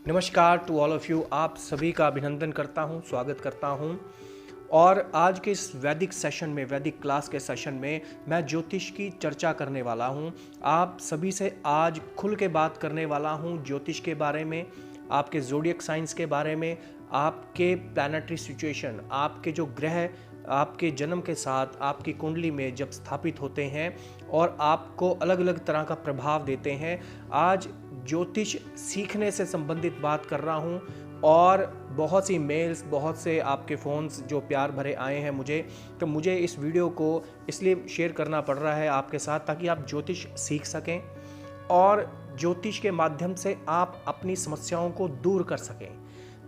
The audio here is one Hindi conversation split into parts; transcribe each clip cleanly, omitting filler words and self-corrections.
नमस्कार टू ऑल ऑफ़ यू। आप सभी का अभिनंदन करता हूं, स्वागत करता हूं। और आज के इस वैदिक सेशन में, वैदिक क्लास के सेशन में मैं ज्योतिष की चर्चा करने वाला हूं। आप सभी से आज खुल के बात करने वाला हूं ज्योतिष के बारे में, आपके ज़ोडिएक साइंस के बारे में, आपके प्लैनेटरी सिचुएशन, आपके जो ग्रह आपके जन्म के साथ आपकी कुंडली में जब स्थापित होते हैं और आपको अलग अलग तरह का प्रभाव देते हैं। आज ज्योतिष सीखने से संबंधित बात कर रहा हूं और बहुत सी मेल्स, बहुत से आपके फ़ोन्स जो प्यार भरे आए हैं मुझे इस वीडियो को इसलिए शेयर करना पड़ रहा है आपके साथ ताकि आप ज्योतिष सीख सकें और ज्योतिष के माध्यम से आप अपनी समस्याओं को दूर कर सकें।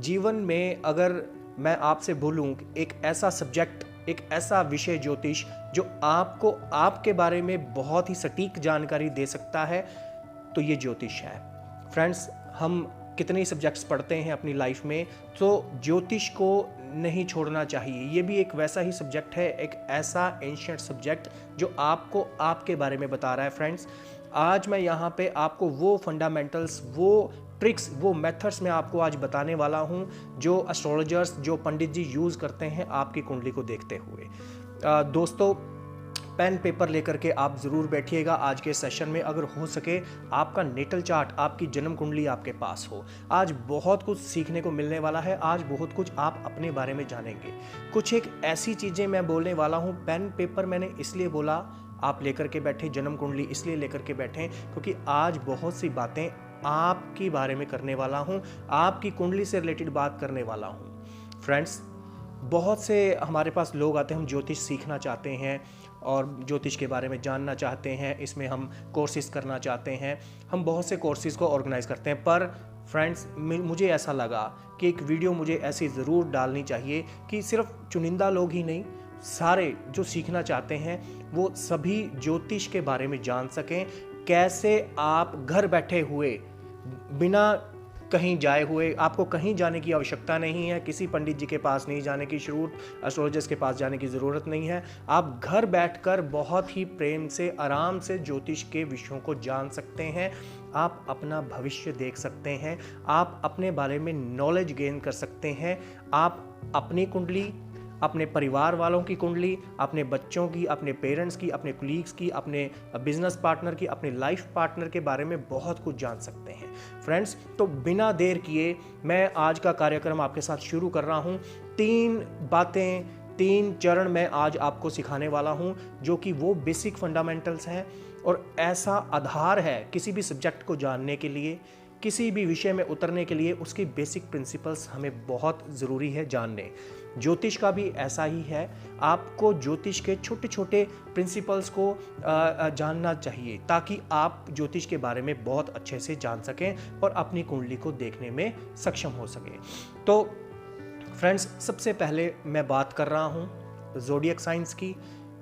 जीवन में अगर मैं आपसे बोलूं कि एक ऐसा सब्जेक्ट, एक ऐसा विषय ज्योतिष जो आपको आपके बारे में बहुत ही सटीक जानकारी दे सकता है, तो ये ज्योतिष है। फ्रेंड्स, हम कितने सब्जेक्ट्स पढ़ते हैं अपनी लाइफ में, तो ज्योतिष को नहीं छोड़ना चाहिए। ये भी एक वैसा ही सब्जेक्ट है, एक ऐसा एंशिएंट सब्जेक्ट जो आपको आपके बारे में बता रहा है। फ्रेंड्स, आज मैं यहाँ पे आपको वो फंडामेंटल्स, वो ट्रिक्स, वो मेथड्स मैं आपको आज बताने वाला हूँ जो एस्ट्रोलॉजर्स, जो पंडित जी यूज़ करते हैं आपकी कुंडली को देखते हुए। दोस्तों, पेन पेपर लेकर के आप ज़रूर बैठिएगा। आज के सेशन में अगर हो सके आपका नेटल चार्ट, आपकी जन्म कुंडली आपके पास हो। आज बहुत कुछ सीखने को मिलने वाला है, आज बहुत कुछ आप अपने बारे में जानेंगे। कुछ एक ऐसी चीज़ें मैं बोलने वाला हूँ। पेन पेपर मैंने इसलिए बोला आप लेकर के बैठे, जन्म कुंडली इसलिए लेकर के बैठें क्योंकि आज बहुत सी बातें आपके बारे में करने वाला हूँ, आपकी कुंडली से रिलेटेड बात करने वाला हूँ। फ्रेंड्स, बहुत से हमारे पास लोग आते हैं, हम ज्योतिष सीखना चाहते हैं और ज्योतिष के बारे में जानना चाहते हैं, इसमें हम कोर्सेज करना चाहते हैं, हम बहुत से कोर्सेज को ऑर्गेनाइज करते हैं। पर फ्रेंड्स, मुझे ऐसा लगा कि एक वीडियो मुझे ऐसी ज़रूर डालनी चाहिए कि सिर्फ चुनिंदा लोग ही नहीं, सारे जो सीखना चाहते हैं वो सभी ज्योतिष के बारे में जान सकें। कैसे आप घर बैठे हुए, बिना कहीं जाए हुए, आपको कहीं जाने की आवश्यकता नहीं है, किसी पंडित जी के पास नहीं जाने की ज़रूरत, एस्ट्रोलॉजर्स के पास जाने की ज़रूरत नहीं है। आप घर बैठकर बहुत ही प्रेम से, आराम से ज्योतिष के विषयों को जान सकते हैं। आप अपना भविष्य देख सकते हैं, आप अपने बारे में नॉलेज गेन कर सकते हैं। आप अपनी कुंडली, अपने परिवार वालों की कुंडली, अपने बच्चों की, अपने पेरेंट्स की, अपने कुलीग्स की, अपने बिजनेस पार्टनर की, अपने लाइफ पार्टनर के बारे में बहुत कुछ जान सकते हैं। फ्रेंड्स, तो बिना देर किए मैं आज का कार्यक्रम आपके साथ शुरू कर रहा हूँ। 3 बातें, 3 चरण मैं आज आपको सिखाने वाला हूँ जो कि वो बेसिक फंडामेंटल्स हैं और ऐसा आधार है किसी भी सब्जेक्ट को जानने के लिए, किसी भी विषय में उतरने के लिए उसकी बेसिक प्रिंसिपल्स हमें बहुत ज़रूरी है जानने। ज्योतिष का भी ऐसा ही है, आपको ज्योतिष के छोटे छोटे प्रिंसिपल्स को जानना चाहिए ताकि आप ज्योतिष के बारे में बहुत अच्छे से जान सकें और अपनी कुंडली को देखने में सक्षम हो सकें। तो फ्रेंड्स, सबसे पहले मैं बात कर रहा हूँ ज़ोडिएक साइंस की,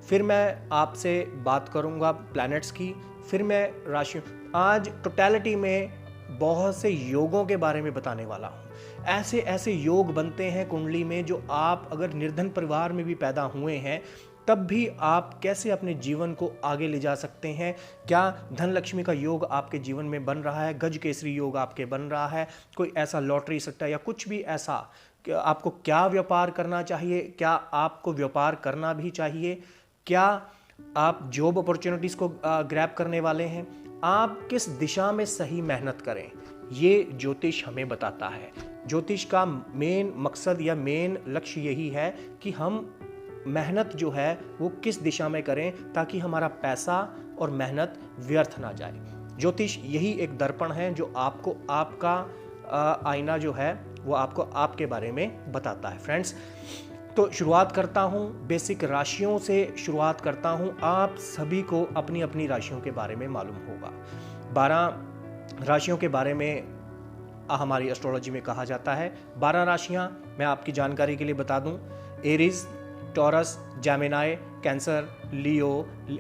फिर मैं आपसे बात करूँगा प्लैनेट्स की, फिर मैं राशि। आज टोटलिटी में बहुत से योगों के बारे में बताने वाला हूँ। ऐसे ऐसे योग बनते हैं कुंडली में जो आप अगर निर्धन परिवार में भी पैदा हुए हैं तब भी आप कैसे अपने जीवन को आगे ले जा सकते हैं। क्या धन लक्ष्मी का योग आपके जीवन में बन रहा है, गज केसरी योग आपके बन रहा है, कोई ऐसा लॉटरी सट्टा या कुछ भी ऐसा, आपको क्या व्यापार करना चाहिए, क्या आपको व्यापार करना भी चाहिए, क्या आप जॉब अपॉर्चुनिटीज़ को ग्रैब करने वाले हैं, आप किस दिशा में सही मेहनत करें, ये ज्योतिष हमें बताता है। ज्योतिष का मेन मकसद या मेन लक्ष्य यही है कि हम मेहनत जो है वो किस दिशा में करें ताकि हमारा पैसा और मेहनत व्यर्थ ना जाए। ज्योतिष यही एक दर्पण है जो आपको आपका आईना जो है वो आपको आपके बारे में बताता है। फ्रेंड्स, तो शुरुआत करता हूँ बेसिक राशियों से, शुरुआत करता हूँ। आप सभी को अपनी अपनी राशियों के बारे में मालूम होगा। 12 राशियों के बारे में हमारी एस्ट्रोलॉजी में कहा जाता है। 12 राशियाँ मैं आपकी जानकारी के लिए बता दूँ: एरीज, टॉरस, जेमिनाई, कैंसर, लियो,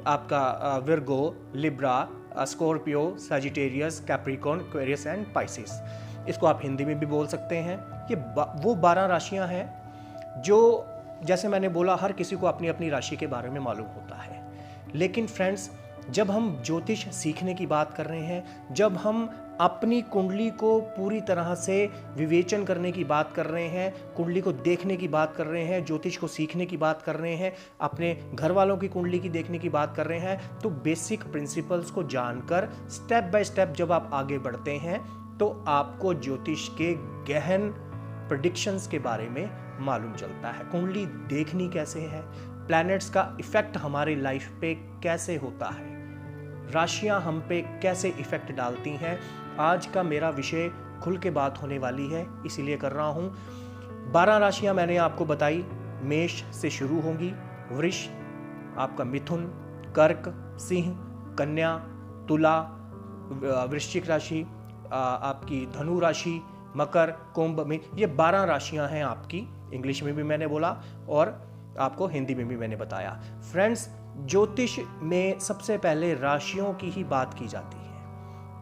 आपका Virgo, Libra, Scorpio, Sagittarius, Capricorn, Aquarius and Pisces. इसको आप हिंदी में भी बोल सकते हैं। ये वो 12 राशियाँ हैं जो, जैसे मैंने बोला, हर किसी को अपनी अपनी राशि के बारे में मालूम होता है। लेकिन फ्रेंड्स, जब हम ज्योतिष सीखने की बात कर रहे हैं, जब हम अपनी कुंडली को पूरी तरह से विवेचन करने की बात कर रहे हैं, कुंडली को देखने की बात कर रहे हैं, ज्योतिष को सीखने की बात कर रहे हैं, अपने घर वालों की कुंडली की देखने की बात कर रहे हैं, तो बेसिक प्रिंसिपल्स को जानकर स्टेप बाय स्टेप जब आप आगे बढ़ते हैं तो आपको ज्योतिष के गहन प्रेडिक्शंस के बारे में मालूम चलता है। कुंडली देखनी कैसे है, प्लैनेट्स का इफेक्ट हमारी लाइफ पे कैसे होता है, राशियां हम पे कैसे इफेक्ट डालती हैं। आज का मेरा विषय खुल के बात होने वाली है, इसीलिए कर रहा हूं। 12 राशियां मैंने आपको बताई, मेष से शुरू होंगी, वृष, आपका मिथुन, कर्क, सिंह, कन्या, तुला, वृश्चिक राशि, आपकी धनु राशि, मकर, कुंभ में, ये 12 राशियां हैं आपकी। इंग्लिश में भी मैंने बोला और आपको हिंदी में भी मैंने बताया। फ्रेंड्स, ज्योतिष में सबसे पहले राशियों की ही बात की जाती है।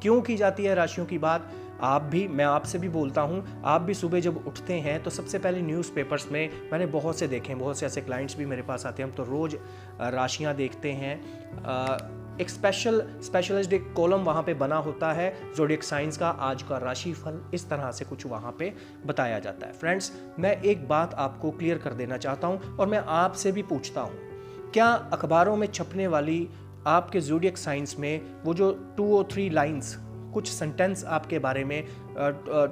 क्यों की जाती है राशियों की बात? आप भी, मैं आपसे भी बोलता हूं, आप भी सुबह जब उठते हैं तो सबसे पहले न्यूज़पेपर्स में, मैंने बहुत से देखे हैं, बहुत से ऐसे क्लाइंट्स भी मेरे पास आते हैं, हम तो रोज़ राशियां देखते हैं। एक स्पेशलिस्ट एक कॉलम वहाँ पे बना होता है ज़ोडिएक साइंस का, आज का राशिफल, इस तरह से कुछ वहाँ पे बताया जाता है। फ्रेंड्स, मैं एक बात आपको क्लियर कर देना चाहता हूँ और मैं आपसे भी पूछता हूँ, क्या अखबारों में छपने वाली आपके ज़ोडिएक साइंस में वो जो 2 और 3 लाइंस, कुछ सेंटेंस आपके बारे में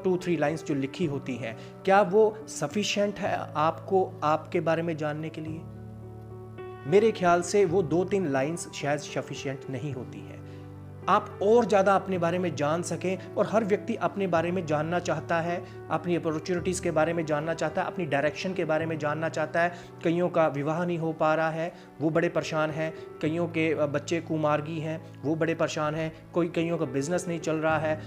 2-3 लाइंस जो लिखी होती हैं, क्या वो सफिशिएंट है आपको आपके बारे में जानने के लिए? मेरे ख्याल से वो 2-3 लाइंस शायद सफिशिएंट नहीं होती है। आप और ज़्यादा अपने बारे में जान सकें, और हर व्यक्ति अपने बारे में जानना चाहता है, अपनी अपॉर्चुनिटीज़ के बारे में जानना चाहता है, अपनी डायरेक्शन के बारे में जानना चाहता है। कईयों का विवाह नहीं हो पा रहा है, वो बड़े परेशान हैं, कईयों के बच्चे कुमार्गी हैं, वो बड़े परेशान हैं, कईयों का बिजनेस नहीं चल रहा है,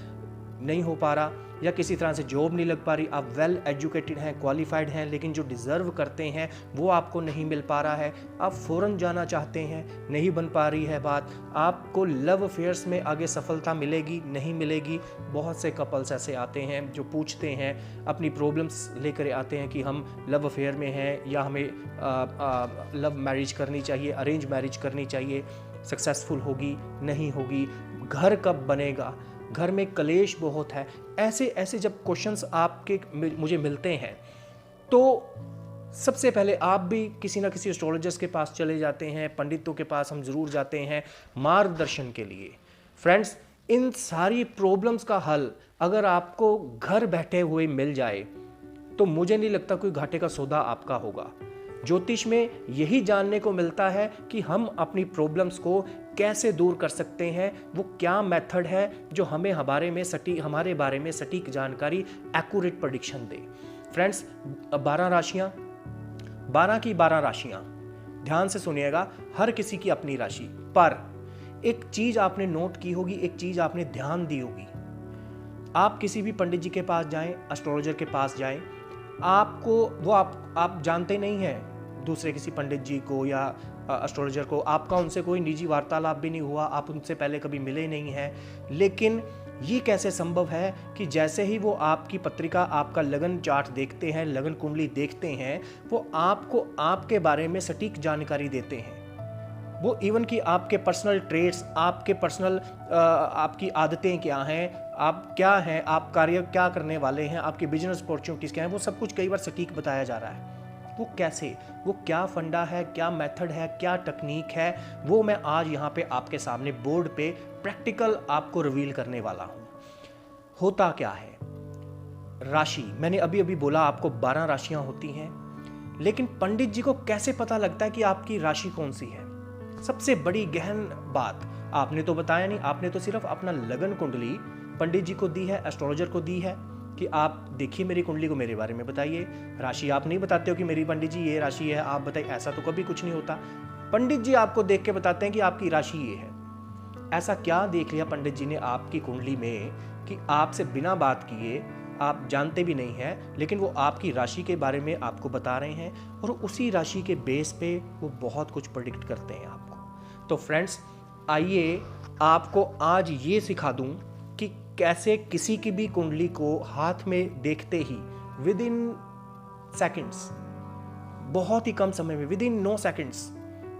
नहीं हो पा रहा, या किसी तरह से जॉब नहीं लग पा रही। आप वेल एजुकेटेड हैं, क्वालिफाइड हैं, लेकिन जो डिज़र्व करते हैं वो आपको नहीं मिल पा रहा है। आप फ़ौरन जाना चाहते हैं, नहीं बन पा रही है बात। आपको लव अफेयर्स में आगे सफलता मिलेगी, नहीं मिलेगी। बहुत से कपल्स ऐसे आते हैं जो पूछते हैं, अपनी प्रॉब्लम्स लेकर आते हैं कि हम लव अफेयर में हैं, या हमें लव मैरिज करनी चाहिए, अरेंज मैरिज करनी चाहिए, सक्सेसफुल होगी, नहीं होगी, घर कब बनेगा, घर में कलेश बहुत है। ऐसे ऐसे जब क्वेश्चंस आपके मुझे मिलते हैं तो सबसे पहले आप भी किसी ना किसी एस्ट्रोलॉजर्स के पास चले जाते हैं, पंडितों के पास हम ज़रूर जाते हैं मार्गदर्शन के लिए। फ्रेंड्स, इन सारी प्रॉब्लम्स का हल अगर आपको घर बैठे हुए मिल जाए तो मुझे नहीं लगता कोई घाटे का सौदा आपका होगा। ज्योतिष में यही जानने को मिलता है कि हम अपनी प्रॉब्लम्स को कैसे दूर कर सकते हैं, वो क्या मेथड है जो हमें हमारे बारे में सटीक जानकारी, एक्यूरेट प्रेडिक्शन दे। फ्रेंड्स, 12 राशियां, 12 की 12 राशियां, ध्यान से सुनिएगा, हर किसी की अपनी राशि, पर एक चीज आपने नोट की होगी, एक चीज आपने ध्यान दी होगी। आप किसी भी पंडित जी के पास जाएं, एस्ट्रोलॉजर के पास जाएं, आपको वो आप जानते नहीं हैं दूसरे किसी पंडित जी को या एस्ट्रोलॉजर को, आपका उनसे कोई निजी वार्तालाप भी नहीं हुआ, आप उनसे पहले कभी मिले नहीं हैं, लेकिन ये कैसे संभव है कि जैसे ही वो आपकी पत्रिका, आपका लगन चार्ट देखते हैं, लगन कुंडली देखते हैं, वो आपको आपके बारे में सटीक जानकारी देते हैं। वो इवन कि आपके पर्सनल ट्रेड्स, आपके पर्सनल आपकी आदतें क्या हैं, आप क्या हैं, आप कार्य क्या करने वाले हैं, आपकी बिजनेस अपॉर्चुनिटीज क्या हैं, वो सब कुछ कई बार सटीक बताया जा रहा है। वो कैसे, वो क्या फंडा है, क्या मेथड है, क्या टेक्निक है, वो मैं आज यहाँ पे आपके सामने बोर्ड पे प्रैक्टिकल आपको रिवील करने वाला हूँ। होता क्या है, राशि, मैंने अभी अभी बोला आपको 12 राशियां होती हैं, लेकिन पंडित जी को कैसे पता लगता है कि आपकी राशि कौन सी है? सबसे बड़ी गहन बात आपने तो बताया नहीं, आपने तो सिर्फ अपना लगन कुंडली पंडित जी को दी है, एस्ट्रोलॉजर को दी है कि आप देखिए मेरी कुंडली को, मेरे बारे में बताइए। राशि आप नहीं बताते हो कि मेरी पंडित जी ये राशि है, आप बताइए, ऐसा तो कभी कुछ नहीं होता। पंडित जी आपको देख के बताते हैं कि आपकी राशि ये है। ऐसा क्या देख लिया पंडित जी ने आपकी कुंडली में कि आपसे बिना बात किए, आप जानते भी नहीं हैं, लेकिन वो आपकी राशि के बारे में आपको बता रहे हैं, और उसी राशि के बेस पे वो बहुत कुछ प्रेडिक्ट करते हैं आपको। तो फ्रेंड्स, आइए आपको आज ये सिखा दूं कि कैसे किसी की भी कुंडली को हाथ में देखते ही विद इन सेकेंड्स, बहुत ही कम समय में, विद इन 9 सेकेंड्स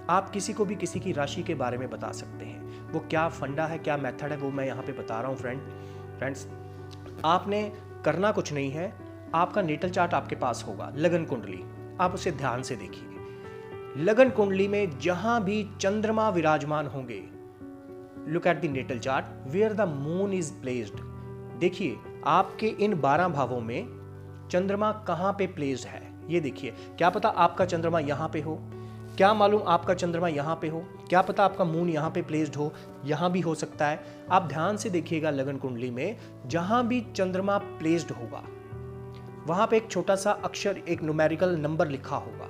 आप किसी को भी किसी की राशि के बारे में बता सकते हैं। वो क्या फंडा है, क्या मेथड है, वो मैं यहाँ पे बता रहा हूँ फ्रेंड, फ्रेंड्स, आपने करना कुछ नहीं है, आपका नेटल चार्ट आपके पास होगा, लगन कुंडली, आप उसे ध्यान से देखिए। लगन कुंडली में जहां भी चंद्रमा विराजमान होंगे, look at the natal chart where the moon is placed. देखिए आपके इन 12 भावों में चंद्रमा कहां पे प्लेस्ड है, ये देखिए। क्या पता आपका चंद्रमा यहां पे हो, क्या मालूम आपका चंद्रमा यहां पे हो, क्या पता आपका मून यहां पे प्लेस्ड हो, यहां भी हो सकता है। आप ध्यान से देखिएगा, लगन कुंडली में जहां भी चंद्रमा प्लेस्ड होगा वहां पे एक छोटा सा अक्षर, एक न्यूमेरिकल नंबर लिखा होगा।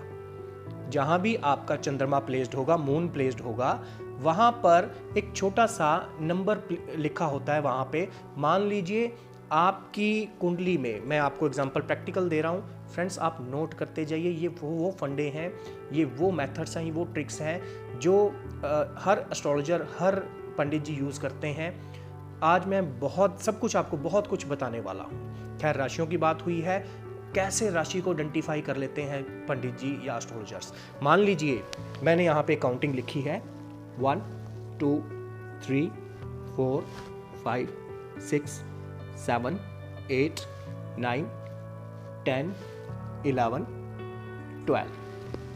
जहां भी आपका चंद्रमा प्लेस्ड होगा, मून प्लेस्ड होगा, वहां पर एक छोटा सा नंबर लिखा होता है। वहां पे मान लीजिए आपकी कुंडली में, मैं आपको एग्जांपल प्रैक्टिकल दे रहा हूं फ्रेंड्स, आप नोट करते जाइए। ये वो फंडे हैं, ये वो मेथड्स हैं, वो ट्रिक्स हैं जो हर एस्ट्रोलॉजर, हर पंडित जी यूज़ करते हैं। आज मैं सब कुछ आपको बहुत कुछ बताने वाला हूँ। खैर, राशियों की बात हुई है, कैसे राशि को आइडेंटिफाई कर लेते हैं पंडित जी या एस्ट्रोलॉजर्स। मान लीजिए मैंने यहाँ पे काउंटिंग लिखी है 1 2 3 4 5 6 7 8 9 10 11 12,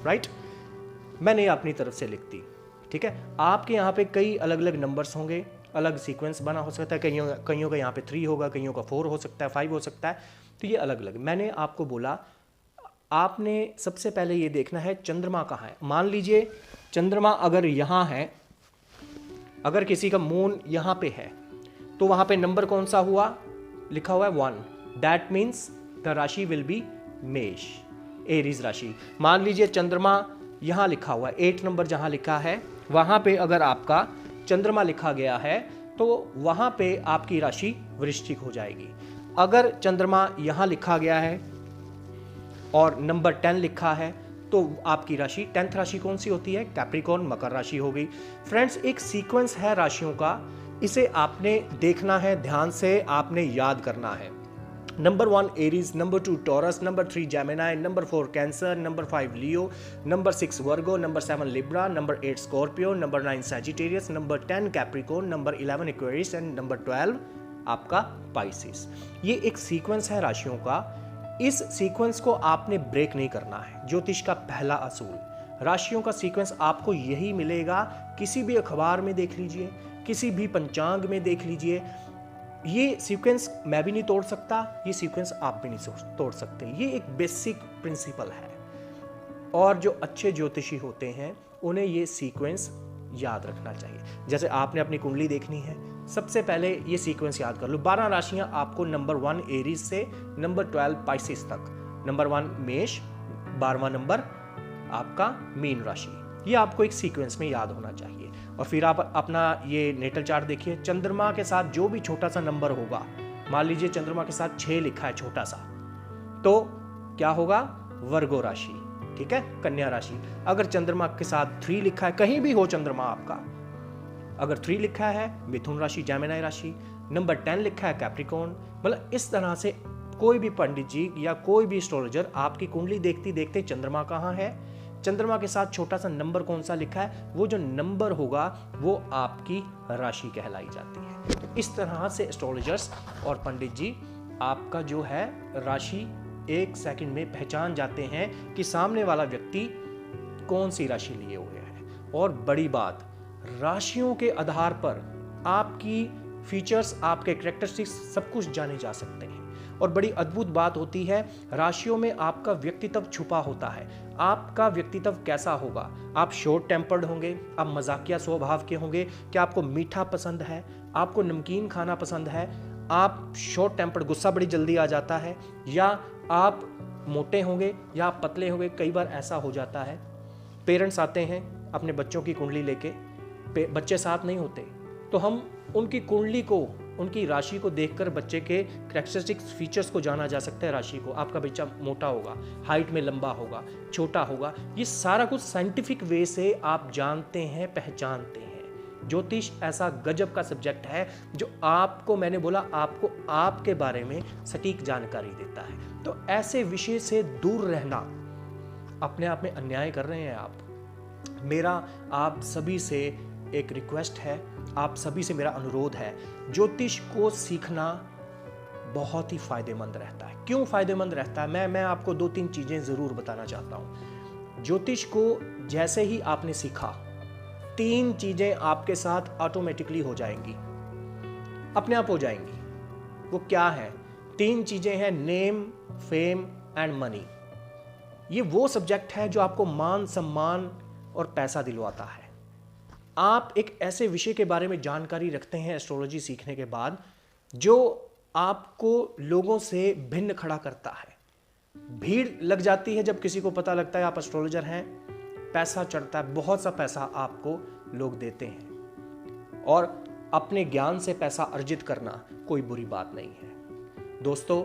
राइट। मैंने अपनी तरफ से लिख दी, ठीक है। आपके यहाँ पे कई अलग अलग नंबर्स होंगे, अलग सीक्वेंस बना हो सकता है, कईयों का यहाँ पे 3 होगा, कईयों का 4 हो सकता है, 5 हो सकता है, तो ये अलग अलग। मैंने आपको बोला आपने सबसे पहले ये देखना है चंद्रमा कहाँ है। मान लीजिए चंद्रमा अगर यहाँ है, अगर किसी का मून यहाँ पे है, तो वहाँ पे नंबर कौन सा हुआ, लिखा हुआ है 1, दैट मीन्स द राशि विल बी मेष, एरीज राशि। मान लीजिए चंद्रमा यहाँ लिखा हुआ है, 8 नंबर जहाँ लिखा है वहाँ पे अगर आपका चंद्रमा लिखा गया है तो वहाँ पे आपकी राशि वृश्चिक हो जाएगी। अगर चंद्रमा यहाँ लिखा गया है और नंबर 10 लिखा है तो आपकी राशि 10th राशि कौन सी होती है, कैप्रिकॉर्न, मकर राशि हो गई। फ्रेंड्स, एक सीक्वेंस है राशियों का, इसे आपने देखना है, ध्यान से आपने याद करना है। Number 1 Aries, number 2 taurus, number 3 Gemini, number 4 cancer, number 5 Leo, number 6 Virgo, number 7 Libra, number 8 Scorpio, number 9 Sagittarius, number 10 Capricorn, number 11 Aquarius and number 12 आपका पाइसिस। ये एक सीक्वेंस है राशियों का। इस सीक्वेंस को आपने ब्रेक नहीं करना है। ज्योतिष का पहला असूल, राशियों का सीक्वेंस आपको यही मिलेगा। किसी भी अखबार में देख लीजिए, किसी भी पंचांग में देख लीजिए, ये सीक्वेंस मैं भी नहीं तोड़ सकता, ये सीक्वेंस आप भी नहीं तोड़ सकते। ये एक बेसिक प्रिंसिपल है और जो अच्छे ज्योतिषी होते हैं उन्हें ये सीक्वेंस याद रखना चाहिए। जैसे आपने अपनी कुंडली देखनी है, सबसे पहले ये सीक्वेंस याद कर लो। 12 राशियां आपको नंबर 1 एरीज से नंबर 12 पाइसिस तक, नंबर 1 मेष, 12वां नंबर आपका मीन राशि, ये आपको एक सीक्वेंस में याद होना चाहिए। और फिर आप अपना ये नेटल चार्ट देखिए, चंद्रमा के साथ जो भी छोटा सा नंबर होगा, मान लीजिए चंद्रमा के साथ 6 लिखा है छोटा सा, तो क्या होगा, वर्गो राशि, ठीक है, कन्या राशि। अगर चंद्रमा के साथ 3 लिखा है, कहीं भी हो चंद्रमा आपका, अगर 3 लिखा है मिथुन राशि, जेमिनाई राशि, नंबर 10 लिखा है कैप्रिकॉर्न। मतलब इस तरह से कोई भी पंडित जी या कोई भी एस्ट्रोलॉजर आपकी कुंडली देखते देखते चंद्रमा कहाँ है, चंद्रमा के साथ छोटा सा नंबर कौन सा लिखा है, वो जो नंबर होगा वो आपकी राशि कहलाई जाती है। तो इस तरह से एस्ट्रोलॉजर्स और पंडित जी आपका जो है राशि 1 सेकंड में पहचान जाते हैं कि सामने वाला व्यक्ति कौन सी राशि लिए हुए है। और बड़ी बात, राशियों के आधार पर आपकी फीचर्स, आपके कैरेक्टरिस्टिक्स सब कुछ जाने जा सकते हैं। और बड़ी अद्भुत बात होती है, राशियों में आपका व्यक्तित्व छुपा होता है। आपका व्यक्तित्व कैसा होगा, आप शॉर्ट टेम्पर्ड होंगे, आप मजाकिया स्वभाव के होंगे, क्या आपको मीठा पसंद है, आपको नमकीन खाना पसंद है, आप शॉर्ट टेम्पर्ड, गुस्सा बड़ी जल्दी आ जाता है, या आप मोटे होंगे या आप पतले होंगे। कई बार ऐसा हो जाता है, पेरेंट्स आते हैं अपने बच्चों की कुंडली लेके, बच्चे साथ नहीं होते, तो हम उनकी कुंडली को, उनकी राशि को देखकर बच्चे के कैरेक्टरिस्टिक फीचर्स को जाना जा सकता है। राशि को, आपका बच्चा मोटा होगा, हाइट में लंबा होगा, छोटा होगा, ये सारा कुछ साइंटिफिक वे से आप जानते हैं, पहचानते हैं। ज्योतिष ऐसा गजब का सब्जेक्ट है जो आपको, मैंने बोला, आपको आपके बारे में सटीक जानकारी देता है। तो ऐसे विषय से दूर रहना, अपने आप में अन्याय कर रहे हैं आप। मेरा आप सभी से एक रिक्वेस्ट है, आप सभी से मेरा अनुरोध है, ज्योतिष को सीखना बहुत ही फायदेमंद रहता है। क्यों फायदेमंद रहता है, मैं आपको 2-3 चीजें जरूर बताना चाहता हूं। ज्योतिष को जैसे ही आपने सीखा, 3 चीजें आपके साथ ऑटोमेटिकली हो जाएंगी, अपने आप हो जाएंगी। वो क्या है? 3 चीजें हैं, नेम, फेम एंड मनी। ये वो सब्जेक्ट है जो आपको मान, सम्मान और पैसा दिलवाता है। आप एक ऐसे विषय के बारे में जानकारी रखते हैं एस्ट्रोलॉजी सीखने के बाद, जो आपको लोगों से भिन्न खड़ा करता है। भीड़ लग जाती है जब किसी को पता लगता है आप एस्ट्रोलॉजर हैं, पैसा चढ़ता है, बहुत सा पैसा आपको लोग देते हैं। और अपने ज्ञान से पैसा अर्जित करना कोई बुरी बात नहीं है। दोस्तों,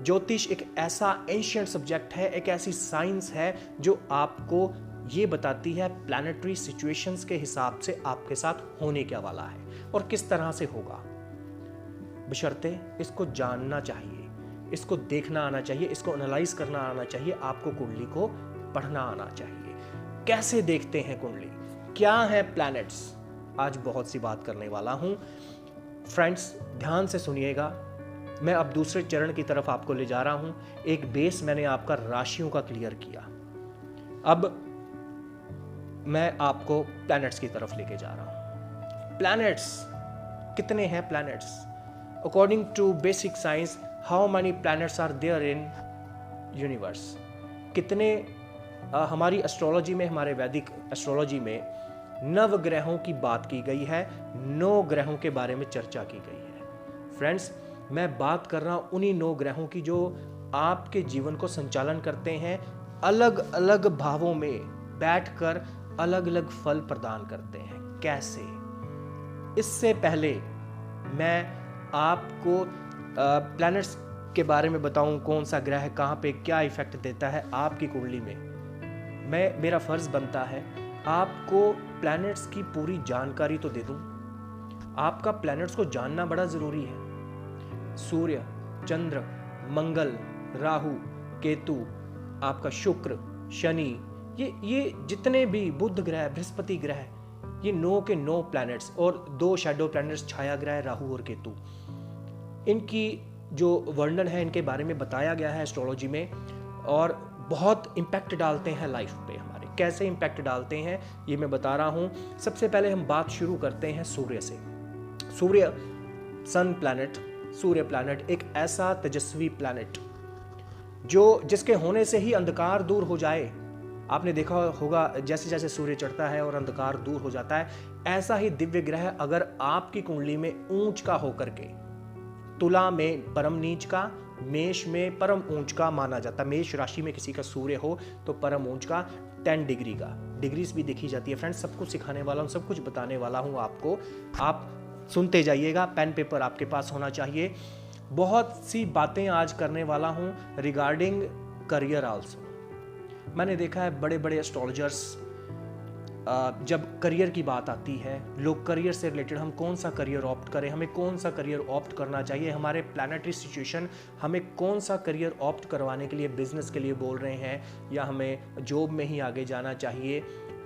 ज्योतिष एक ऐसा एंशिएंट सब्जेक्ट है, एक ऐसी साइंस है जो आपको ये बताती है प्लैनेटरी सिचुएशंस के हिसाब से आपके साथ होने क्या वाला है और किस तरह से होगा। बशर्ते इसको जानना चाहिए, इसको देखना आना चाहिए, इसको एनालाइज करना आना चाहिए, आपको कुंडली को पढ़ना आना चाहिए। कैसे देखते हैं कुंडली, क्या है प्लैनेट्स, आज बहुत सी बात करने वाला हूं। फ्रेंड्स, ध्यान से सुनिएगा। मैं अब दूसरे चरण की तरफ आपको ले जा रहा हूं। एक बेस मैंने आपका राशियों का क्लियर किया, अब मैं आपको प्लैनेट्स की तरफ लेके जा रहा हूं। प्लैनेट्स कितने हैं? Planets according to basic science, how many planets are there in universe? कितने हमारी एस्ट्रोलॉजी में, हमारे वैदिक एस्ट्रोलॉजी में 9 ग्रहों की बात की गई है, 9 ग्रहों के बारे में चर्चा की गई है। फ्रेंड्स, मैं बात कर रहा हूं उन्हीं 9 ग्रहों की जो आपके जीवन को संचालन करते हैं, अलग अलग भावों में बैठकर अलग अलग फल प्रदान करते हैं। कैसे? इससे पहले मैं आपको प्लैनेट्स के बारे में बताऊं, कौन सा ग्रह कहां पे क्या इफेक्ट देता है आपकी कुंडली में। मेरा फर्ज बनता है आपको प्लैनेट्स की पूरी जानकारी तो दे दूं। आपका प्लैनेट्स को जानना बड़ा जरूरी है। सूर्य, चंद्र, मंगल, राहु, केतु, आपका शुक्र, शनि, ये जितने भी, बुध ग्रह, बृहस्पति ग्रह, ये 9 के 9 प्लैनेट्स और 2 शैडो प्लैनेट्स, छाया ग्रह राहु और केतु, इनकी जो वर्णन है, इनके बारे में बताया गया है एस्ट्रोलॉजी में, और बहुत इम्पैक्ट डालते हैं लाइफ पे हमारे। कैसे इम्पैक्ट डालते हैं ये मैं बता रहा हूं। सबसे पहले हम बात शुरू करते हैं सूर्य से। सूर्य, सन प्लैनेट, सूर्य प्लैनेट एक ऐसा तेजस्वी प्लैनेट जिसके होने से ही अंधकार दूर हो जाए। आपने देखा होगा जैसे जैसे सूर्य चढ़ता है और अंधकार दूर हो जाता है, ऐसा ही दिव्य ग्रह अगर आपकी कुंडली में ऊंच का होकर के, तुला में परम नीच का, मेष में परम ऊंच का माना जाता है। मेष राशि में किसी का सूर्य हो तो परम ऊंच का, 10 डिग्री का, डिग्रीज भी देखी जाती है। फ्रेंड्स, सब कुछ सिखाने वाला हूं, सब कुछ बताने वाला हूं आपको, आप सुनते जाइएगा। पेन पेपर आपके पास होना चाहिए। बहुत सी बातें आज करने वाला हूं रिगार्डिंग करियर आल्सो। मैंने देखा है बड़े बड़े एस्ट्रोलॉजर्स, जब करियर की बात आती है, लोग करियर से रिलेटेड, हम कौन सा करियर ऑप्ट करें, हमें कौन सा करियर ऑप्ट करना चाहिए, हमारे प्लैनेटरी सिचुएशन हमें कौन सा करियर ऑप्ट करवाने के लिए, बिजनेस के लिए बोल रहे हैं या हमें जॉब में ही आगे जाना चाहिए।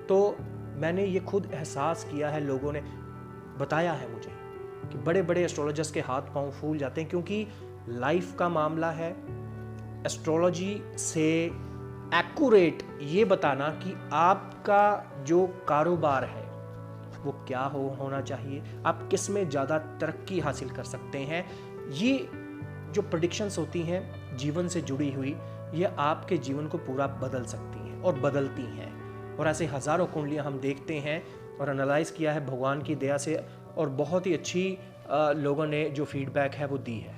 तो मैंने ये खुद एहसास किया है, लोगों ने बताया है मुझे कि बड़े बड़े एस्ट्रोलॉजर्स के हाथ पांव फूल जाते हैं, क्योंकि लाइफ का मामला है। एस्ट्रोलॉजी से एक्यूरेट ये बताना कि आपका जो कारोबार है वो क्या होना चाहिए, आप किस में ज़्यादा तरक्की हासिल कर सकते हैं, ये जो प्रेडिक्शंस होती हैं जीवन से जुड़ी हुई, ये आपके जीवन को पूरा बदल सकती हैं और बदलती हैं। और ऐसे हज़ारों कुंडलियाँ हम देखते हैं और एनालाइज किया है भगवान की दया से, और बहुत ही अच्छी लोगों ने जो फीडबैक है वो दी है।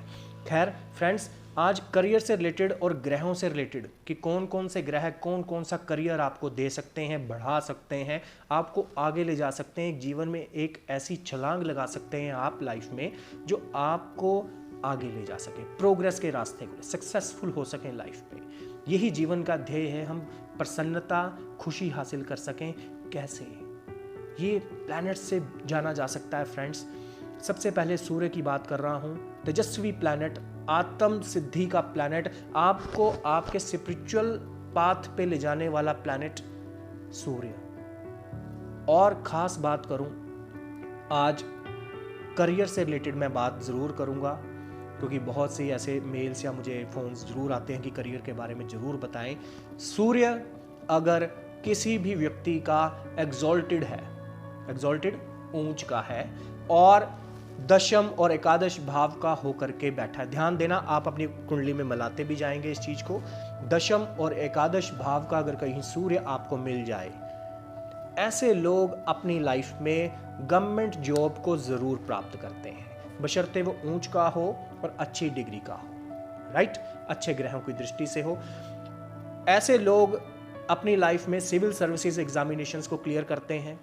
खैर फ्रेंड्स, आज करियर से रिलेटेड और ग्रहों से रिलेटेड कि कौन कौन से ग्रह कौन कौन सा करियर आपको दे सकते हैं, बढ़ा सकते हैं, आपको आगे ले जा सकते हैं, जीवन में एक ऐसी छलांग लगा सकते हैं आप लाइफ में जो आपको आगे ले जा सके, प्रोग्रेस के रास्ते में सक्सेसफुल हो सकें लाइफ में। यही जीवन का ध्येय है, हम प्रसन्नता, खुशी हासिल कर सकें। कैसे? ये प्लैनेट से जाना जा सकता है फ्रेंड्स। सबसे पहले सूर्य की बात कर रहा हूं, तेजस्वी प्लैनेट, आत्म सिद्धि का प्लैनेट, आपको आपके स्पिरिचुअल पाथ पे ले जाने वाला प्लैनेट सूर्य। और खास बात करूं, आज करियर से रिलेटेड मैं बात ज़रूर करूँगा, क्योंकि बहुत से ऐसे मेल्स या मुझे फ़ोन्स ज़रूर आते हैं कि करियर के बारे में ज़रूर बताएं। सूर्य अगर किसी भी व्यक्ति का एग्जॉल्टेड है, एग्जॉल्टेड ऊंच का है, और दशम और एकादश भाव का होकर के बैठा है। ध्यान देना, आप अपनी कुंडली में मिलाते भी जाएंगे इस चीज को। दशम और एकादश भाव का अगर कहीं सूर्य आपको मिल जाए, ऐसे लोग अपनी लाइफ में गवर्नमेंट जॉब को जरूर प्राप्त करते हैं, बशर्ते वो ऊंच का हो और अच्छी डिग्री का हो, राइट, अच्छे ग्रहों की दृष्टि से हो। ऐसे लोग अपनी लाइफ में सिविल सर्विसेज एग्जामिनेशंस को क्लियर करते हैं,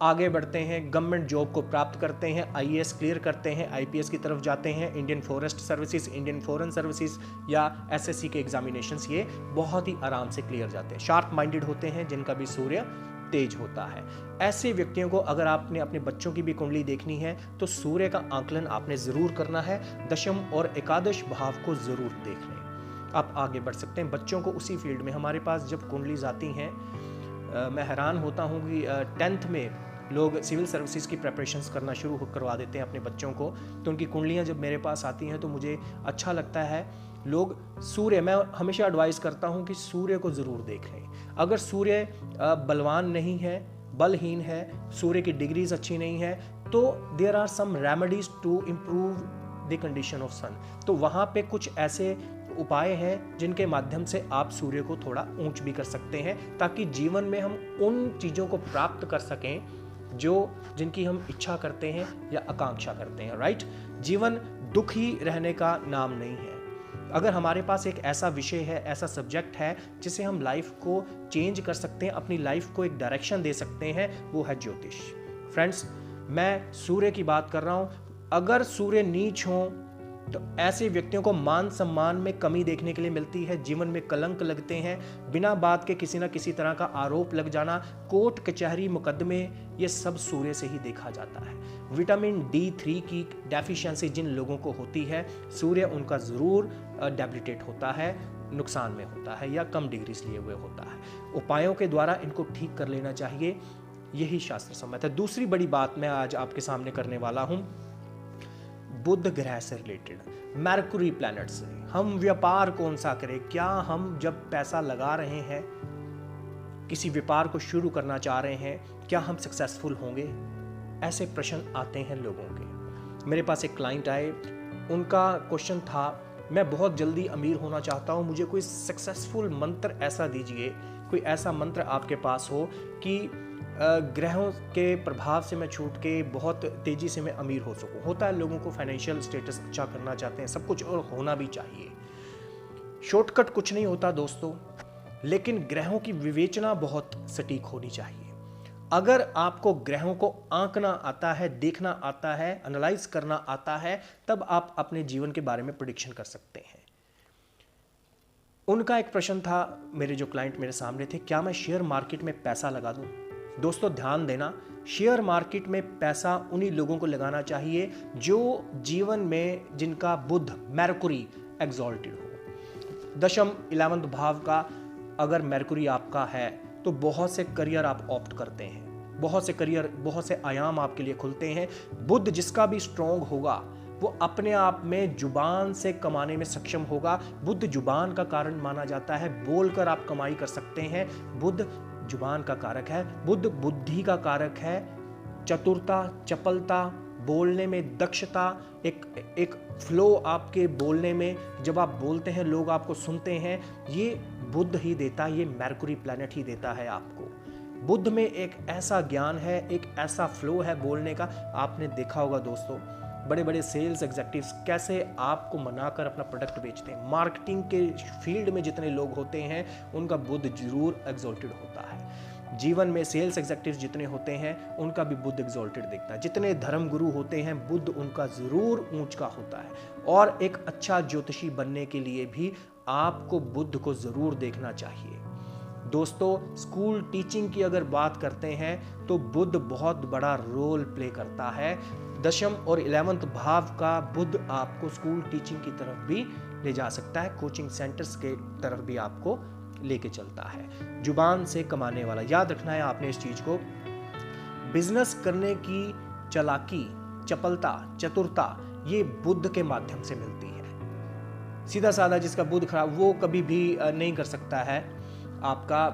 आगे बढ़ते हैं, गवर्नमेंट जॉब को प्राप्त करते हैं, आईएएस क्लियर करते हैं, आईपीएस की तरफ जाते हैं, Indian forest services, Indian foreign services या एसएससी के एग्जामिनेशंस ये बहुत ही आराम से क्लियर जाते हैं। शार्प माइंडेड होते हैं, जिनका भी सूर्य तेज होता है। ऐसे व्यक्तियों को अगर आपने अपने बच्चों की भी कुंडली देखनी है तो सूर्य का आंकलन आपने जरूर करना है, दशम और एकादश भाव को जरूर देख लें, आप आगे बढ़ सकते हैं बच्चों को उसी फील्ड में। हमारे पास जब कुंडलीज आती हैं, मैं हैरान होता हूँ कि 10th में लोग सिविल सर्विसेज की प्रेपरेशंस करना शुरू करवा देते हैं अपने बच्चों को, तो उनकी कुंडलियाँ जब मेरे पास आती हैं तो मुझे अच्छा लगता है। लोग सूर्य, मैं हमेशा एडवाइस करता हूँ कि सूर्य को ज़रूर देख लें। अगर सूर्य बलवान नहीं है, बलहीन है, सूर्य की डिग्रीज अच्छी नहीं है, तो there are some remedies to improve the condition of sun. तो वहाँ पे कुछ ऐसे उपाय हैं जिनके माध्यम से आप सूर्य को थोड़ा ऊंच भी कर सकते हैं, ताकि जीवन में हम उन चीज़ों को प्राप्त कर सकें जिनकी हम इच्छा करते हैं या आकांक्षा करते हैं, राइट। जीवन दुखी रहने का नाम नहीं है। अगर हमारे पास एक ऐसा विषय है, ऐसा सब्जेक्ट है जिसे हम लाइफ को चेंज कर सकते हैं, अपनी लाइफ को एक डायरेक्शन दे सकते हैं, वो है ज्योतिष। फ्रेंड्स, मैं सूर्य की बात कर रहा हूं। अगर सूर्य नीच हो तो ऐसे व्यक्तियों को मान सम्मान में कमी देखने के लिए मिलती है, जीवन में कलंक लगते हैं, बिना बात के किसी ना किसी तरह का आरोप लग जाना, कोर्ट कचहरी मुकदमे, ये सब सूर्य से ही देखा जाता है। विटामिन D3 की डेफिशिएंसी जिन लोगों को होती है, सूर्य उनका ज़रूर डेबिलिटेट होता है, नुकसान में होता है या कम डिग्रीज लिए हुए होता है। उपायों के द्वारा इनको ठीक कर लेना चाहिए, यही शास्त्र सम्मत है। दूसरी बड़ी बात मैं आज आपके सामने करने वाला हूं, बुध ग्रह से रिलेटेड, मरकुरी प्लैनेट से। हम व्यापार कौन सा करें? क्या हम जब पैसा लगा रहे हैं, किसी व्यापार को शुरू करना चाह रहे हैं, क्या हम सक्सेसफुल होंगे? ऐसे प्रश्न आते हैं लोगों के। मेरे पास एक क्लाइंट आए, उनका क्वेश्चन था, मैं बहुत जल्दी अमीर होना चाहता हूं, मुझे कोई सक्सेसफुल मंत्र ऐसा दीजिए, कोई ऐसा मंत्र आपके पास हो कि ग्रहों के प्रभाव से मैं छूट के बहुत तेजी से मैं अमीर हो सकूं। होता है लोगों को फाइनेंशियल स्टेटस अच्छा करना चाहते हैं, सब कुछ और होना भी चाहिए। शॉर्टकट कुछ नहीं होता दोस्तों, लेकिन ग्रहों की विवेचना बहुत सटीक होनी चाहिए। अगर आपको ग्रहों को आंकना आता है, देखना आता है, एनालाइज करना आता है, तब आप अपने जीवन के बारे में प्रेडिक्शन कर सकते हैं। उनका एक प्रश्न था, मेरे जो क्लाइंट मेरे सामने थे, क्या मैं शेयर मार्केट में पैसा लगा दूं? दोस्तों ध्यान देना, शेयर मार्केट में पैसा उन्हीं लोगों को लगाना चाहिए जो जीवन में जिनका बुध मैर्कुरी एग्जॉल्टेड हो। दशम 11th भाव का अगर मैर्कुरी आपका है तो बहुत से करियर आप ऑप्ट करते हैं, बहुत से करियर, बहुत से आयाम आपके लिए खुलते हैं। बुध जिसका भी स्ट्रॉन्ग होगा वो अपने आप में जुबान से कमाने में सक्षम होगा। बुध जुबान का कारण माना जाता है, बोलकर आप कमाई कर सकते हैं। बुध जुबान का कारक है, बुध बुद्धि का कारक है, चतुरता, चपलता, बोलने में दक्षता, एक फ्लो आपके बोलने में, जब आप बोलते हैं लोग आपको सुनते हैं, ये बुध ही देता है, ये मैर्कुरी प्लैनेट ही देता है आपको। बुध में एक ऐसा ज्ञान है, एक ऐसा फ्लो है बोलने का। आपने देखा होगा दोस्तों, बड़े बड़े सेल्स एग्जीक्यूटिव्स कैसे आपको मनाकर अपना प्रोडक्ट बेचते हैं। मार्केटिंग के फील्ड में जितने लोग होते हैं उनका बुध जरूर एग्जॉल्टेड होता है। जीवन में सेल्स एग्जीक्यूटिव्स जितने होते हैं उनका भी बुध एग्जॉल्टेड दिखता है। जितने धर्म गुरु होते हैं बुध उनका जरूर ऊंच का होता है। और एक अच्छा ज्योतिषी बनने के लिए भी आपको बुध को जरूर देखना चाहिए। दोस्तों, स्कूल टीचिंग की अगर बात करते हैं तो बुध बहुत बड़ा रोल प्ले करता है। दशम और 11th भाव का बुध आपको स्कूल टीचिंग की तरफ भी ले जा सकता है, कोचिंग सेंटर्स के तरफ भी आपको लेके चलता है। जुबान से कमाने वाला, याद रखना है आपने इस चीज को। बिजनेस करने की चालाकी चपलता, चतुरता ये बुध के माध्यम से मिलती है। सीधा साधा जिसका बुध खराब वो कभी भी नहीं कर सकता है, आपका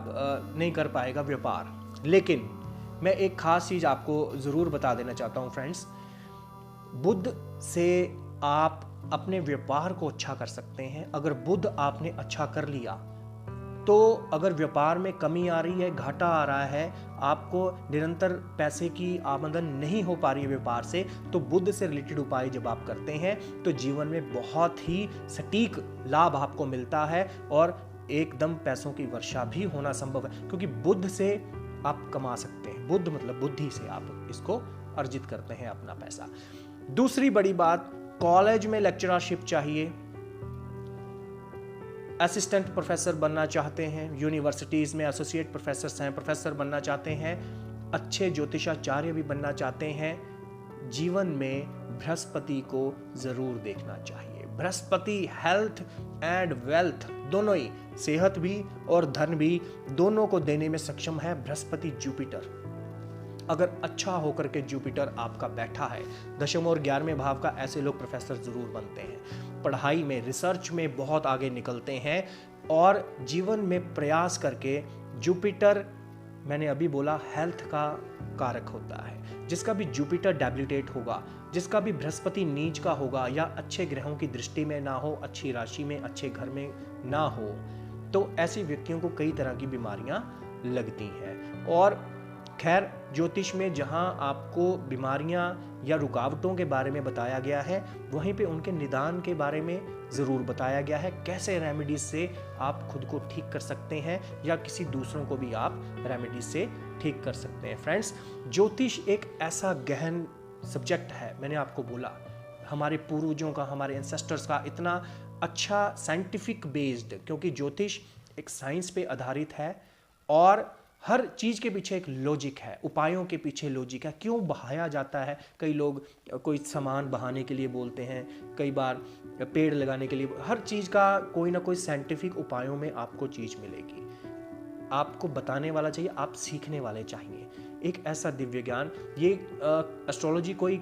नहीं कर पाएगा व्यापार। लेकिन मैं एक खास चीज आपको जरूर बता देना चाहता हूं फ्रेंड्स, बुध से आप अपने व्यापार को अच्छा कर सकते हैं। अगर बुध आपने अच्छा कर लिया तो अगर व्यापार में कमी आ रही है, घाटा आ रहा है, आपको निरंतर पैसे की आमदन नहीं हो पा रही है व्यापार से, तो बुध से रिलेटेड उपाय जब आप करते हैं तो जीवन में बहुत ही सटीक लाभ आपको मिलता है और एकदम पैसों की वर्षा भी होना संभव है, क्योंकि बुध से आप कमा सकते हैं। बुध मतलब बुद्धि से आप इसको अर्जित करते हैं अपना पैसा। दूसरी बड़ी बात, कॉलेज में लेक्चरशिप चाहिए, असिस्टेंट प्रोफेसर बनना चाहते हैं, यूनिवर्सिटीज में एसोसिएट प्रोफेसर हैं, प्रोफेसर बनना चाहते हैं, अच्छे ज्योतिषाचार्य भी बनना चाहते हैं, जीवन में बृहस्पति को जरूर देखना चाहिए। बृहस्पति हेल्थ एंड वेल्थ दोनों ही, सेहत भी और धन भी दोनों को देने में सक्षम है बृहस्पति जुपिटर। अगर अच्छा होकर के जुपिटर आपका बैठा है दशम और 11वें भाव का, ऐसे लोग प्रोफेसर जरूर बनते हैं, पढ़ाई में रिसर्च में बहुत आगे निकलते हैं और जीवन में प्रयास करके। जुपिटर मैंने अभी बोला हेल्थ का कारक होता है। जिसका भी जुपिटर डेबिलिटेट होगा, जिसका भी बृहस्पति नीच का होगा या अच्छे ग्रहों की दृष्टि में ना हो, अच्छी राशि में, अच्छे घर में ना हो, तो ऐसे व्यक्तियों को कई तरह की बीमारियां लगती हैं। और खैर ज्योतिष में जहां आपको बीमारियां या रुकावटों के बारे में बताया गया है, वहीं पे उनके निदान के बारे में ज़रूर बताया गया है, कैसे रेमेडीज से आप खुद को ठीक कर सकते हैं या किसी दूसरों को भी आप रेमेडीज से ठीक कर सकते हैं। फ्रेंड्स, ज्योतिष एक ऐसा गहन सब्जेक्ट है, मैंने आपको बोला हमारे पूर्वजों का, हमारे एंसेस्टर्स का इतना अच्छा साइंटिफिक बेस्ड, क्योंकि ज्योतिष एक साइंस पे आधारित है और हर चीज के पीछे एक लॉजिक है, उपायों के पीछे लॉजिक है। क्यों बहाया जाता है, कई लोग कोई सामान बहाने के लिए बोलते हैं, कई बार पेड़ लगाने के लिए, हर चीज का कोई ना कोई साइंटिफिक उपायों में आपको चीज मिलेगी। आपको बताने वाला चाहिए, आप सीखने वाले चाहिए। एक ऐसा दिव्य ज्ञान, ये एस्ट्रोलॉजी कोई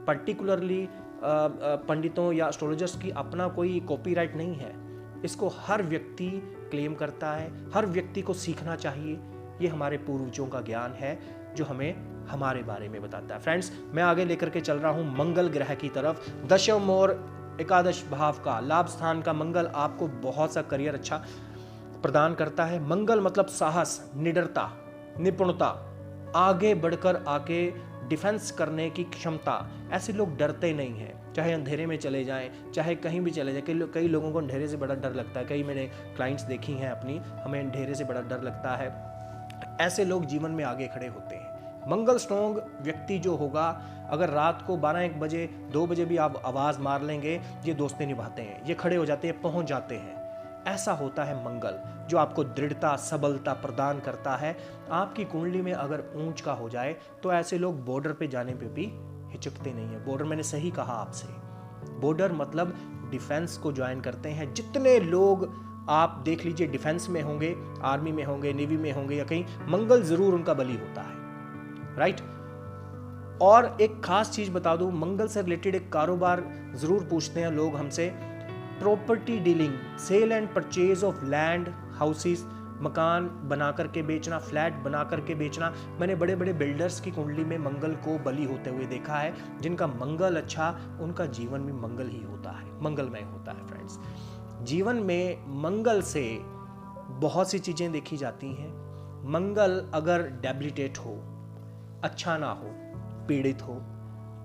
पर्टिकुलरली पंडितों या एस्ट्रोलॉजर्स की अपना कोई कॉपीराइट नहीं है, इसको हर व्यक्ति क्लेम करता है, हर व्यक्ति को सीखना चाहिए। ये हमारे पूर्वजों का ज्ञान है जो हमें हमारे बारे में बताता है। फ्रेंड्स, मैं आगे लेकर के चल रहा हूं मंगल ग्रह की तरफ। दशम और एकादश भाव का लाभ स्थान का मंगल आपको बहुत सा करियर अच्छा प्रदान करता है। मंगल मतलब साहस, निडरता, निपुणता, आगे बढ़कर आके डिफेंस करने की क्षमता। ऐसे लोग डरते नहीं हैं, चाहे अंधेरे में चले जाएं, चाहे कहीं भी चले जाएं। कई लोगों को अंधेरे से बड़ा डर लगता है, कई मैंने क्लाइंट्स देखी हैं अपनी, हमें अंधेरे से बड़ा डर लगता है। ऐसे लोग जीवन में आगे खड़े होते हैं। मंगल स्ट्रॉन्ग व्यक्ति जो होगा, अगर रात को 12-1 बजे 2 बजे भी आप आवाज मार लेंगे, ये दोस्ती निभाते हैं, ये खड़े हो जाते हैं, पहुंच जाते हैं। ऐसा होता है मंगल, जो आपको दृढ़ता, सबलता प्रदान करता है। आपकी कुंडली में अगर ऊंच का हो जाए तो ऐसे लोग बॉर्डर पे जाने पे भी हिचकते नहीं है। बॉर्डर, मैंने सही कहा आपसे, बॉर्डर मतलब डिफेंस को ज्वाइन करते हैं। जितने लोग आप देख लीजिए डिफेंस में होंगे, आर्मी में होंगे, नेवी में होंगे या कहीं, मंगल जरूर उनका बली होता है, राइट। और एक खास चीज बता दूं, मंगल से रिलेटेड एक कारोबार जरूर पूछते हैं लोग हमसे, property dealing, sale and purchase of land, houses, मकान बना करके बेचना, फ्लैट बना करके बेचना। मैंने बड़े बड़े बिल्डर्स की कुंडली में मंगल को बली होते हुए देखा है। जिनका मंगल अच्छा, उनका जीवन में मंगल ही होता है, मंगलमय होता है। फ्रेंड्स, जीवन में मंगल से बहुत सी चीजें देखी जाती हैं। मंगल अगर डेबिलिटेट हो, अच्छा ना हो, पीड़ित हो,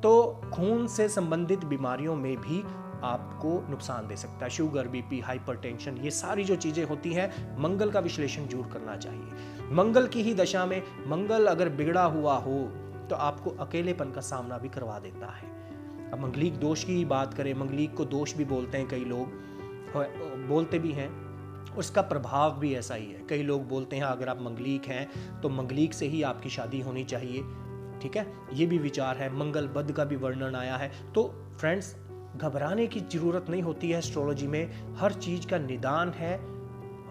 तो खून से संबंधित बीमारियों में भी आपको नुकसान दे सकता है। शुगर, बीपी, हाइपरटेंशन, ये सारी जो चीजें होती हैं, मंगल का विश्लेषण जरूर करना चाहिए। मंगल की ही दशा में मंगल अगर बिगड़ा हुआ हो तो आपको अकेलेपन का सामना भी करवा देता है। अब मंगलिक दोष की ही बात करें, मंगलिक को दोष भी बोलते हैं, कई लोग बोलते भी हैं, उसका प्रभाव भी ऐसा ही है। कई लोग बोलते हैं अगर आप मंगलिक हैं तो मंगलिक से ही आपकी शादी होनी चाहिए, ठीक है, ये भी विचार है। मंगल बद का भी वर्णन आया है। तो फ्रेंड्स, घबराने की जरूरत नहीं होती है। एस्ट्रोलॉजी में हर चीज का निदान है,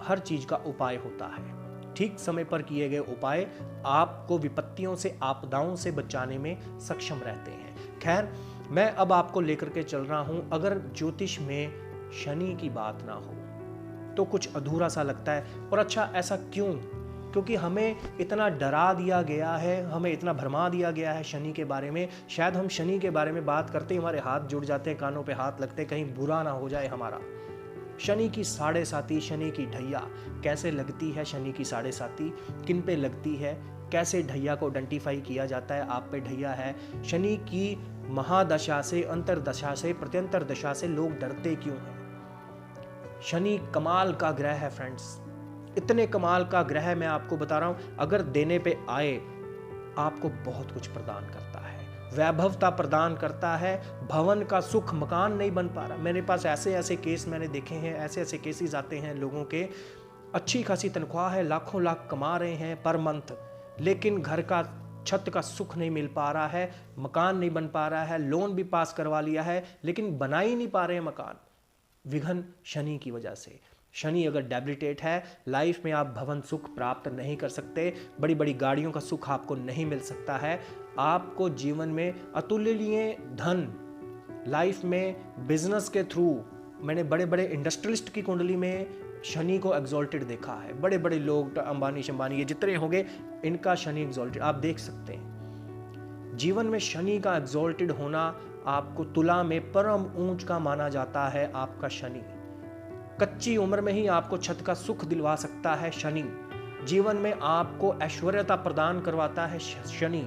हर चीज का उपाय होता है। ठीक समय पर किए गए उपाय आपको विपत्तियों से, आपदाओं से बचाने में सक्षम रहते हैं। खैर, मैं अब आपको लेकर के चल रहा हूं, अगर ज्योतिष में शनि की बात ना हो तो कुछ अधूरा सा लगता है। और अच्छा, ऐसा क्यों? क्योंकि हमें इतना डरा दिया गया है, हमें इतना भरमा दिया गया है शनि के बारे में। शायद हम शनि के बारे में बात करते ही हमारे हाथ जुड़ जाते हैं, कानों पे हाथ लगते हैं, कहीं बुरा ना हो जाए हमारा। शनि की साढ़े साती, शनि की ढैया कैसे लगती है? शनि की साढ़े साती किन पे लगती है? कैसे ढैया को आइडेंटिफाई किया जाता है? आप पे ढैया है। शनि की महादशा से, अंतरदशा से, प्रत्यंतर दशा से लोग डरते क्यों हैं? शनि कमाल का ग्रह है फ्रेंड्स, इतने कमाल का ग्रह, मैं आपको बता रहा हूं, अगर देने पे आए आपको बहुत कुछ प्रदान करता है, वैभवता प्रदान करता है। भवन का सुख, मकान नहीं बन पा रहा। मेरे पास ऐसे ऐसे केस मैंने देखे हैं, ऐसे ऐसे केसेस आते हैं लोगों के, अच्छी खासी तनख्वाह है, लाखों लाख कमा रहे हैं पर मंथ, लेकिन घर का छत का सुख नहीं मिल पा रहा है, मकान नहीं बन पा रहा है, लोन भी पास करवा लिया है लेकिन बना ही नहीं पा रहे हैं मकान। विघन शनि की वजह से। शनि अगर डेबिलिटेट है, लाइफ में आप भवन सुख प्राप्त नहीं कर सकते, बड़ी बड़ी गाड़ियों का सुख आपको नहीं मिल सकता है। आपको जीवन में अतुलनीय धन, लाइफ में बिजनेस के थ्रू, मैंने बड़े बड़े इंडस्ट्रियलिस्ट की कुंडली में शनि को एग्जॉल्टेड देखा है। बड़े बड़े लोग, अंबानी शंबानी, ये जितने होंगे, इनका शनि एग्जॉल्टेड आप देख सकते हैं। जीवन में शनि का एग्जॉल्टेड होना आपको तुला में परम ऊंच का माना जाता है। आपका शनि कच्ची उम्र में ही आपको छत का सुख दिलवा सकता है। शनि जीवन में आपको ऐश्वर्यता प्रदान करवाता है। शनि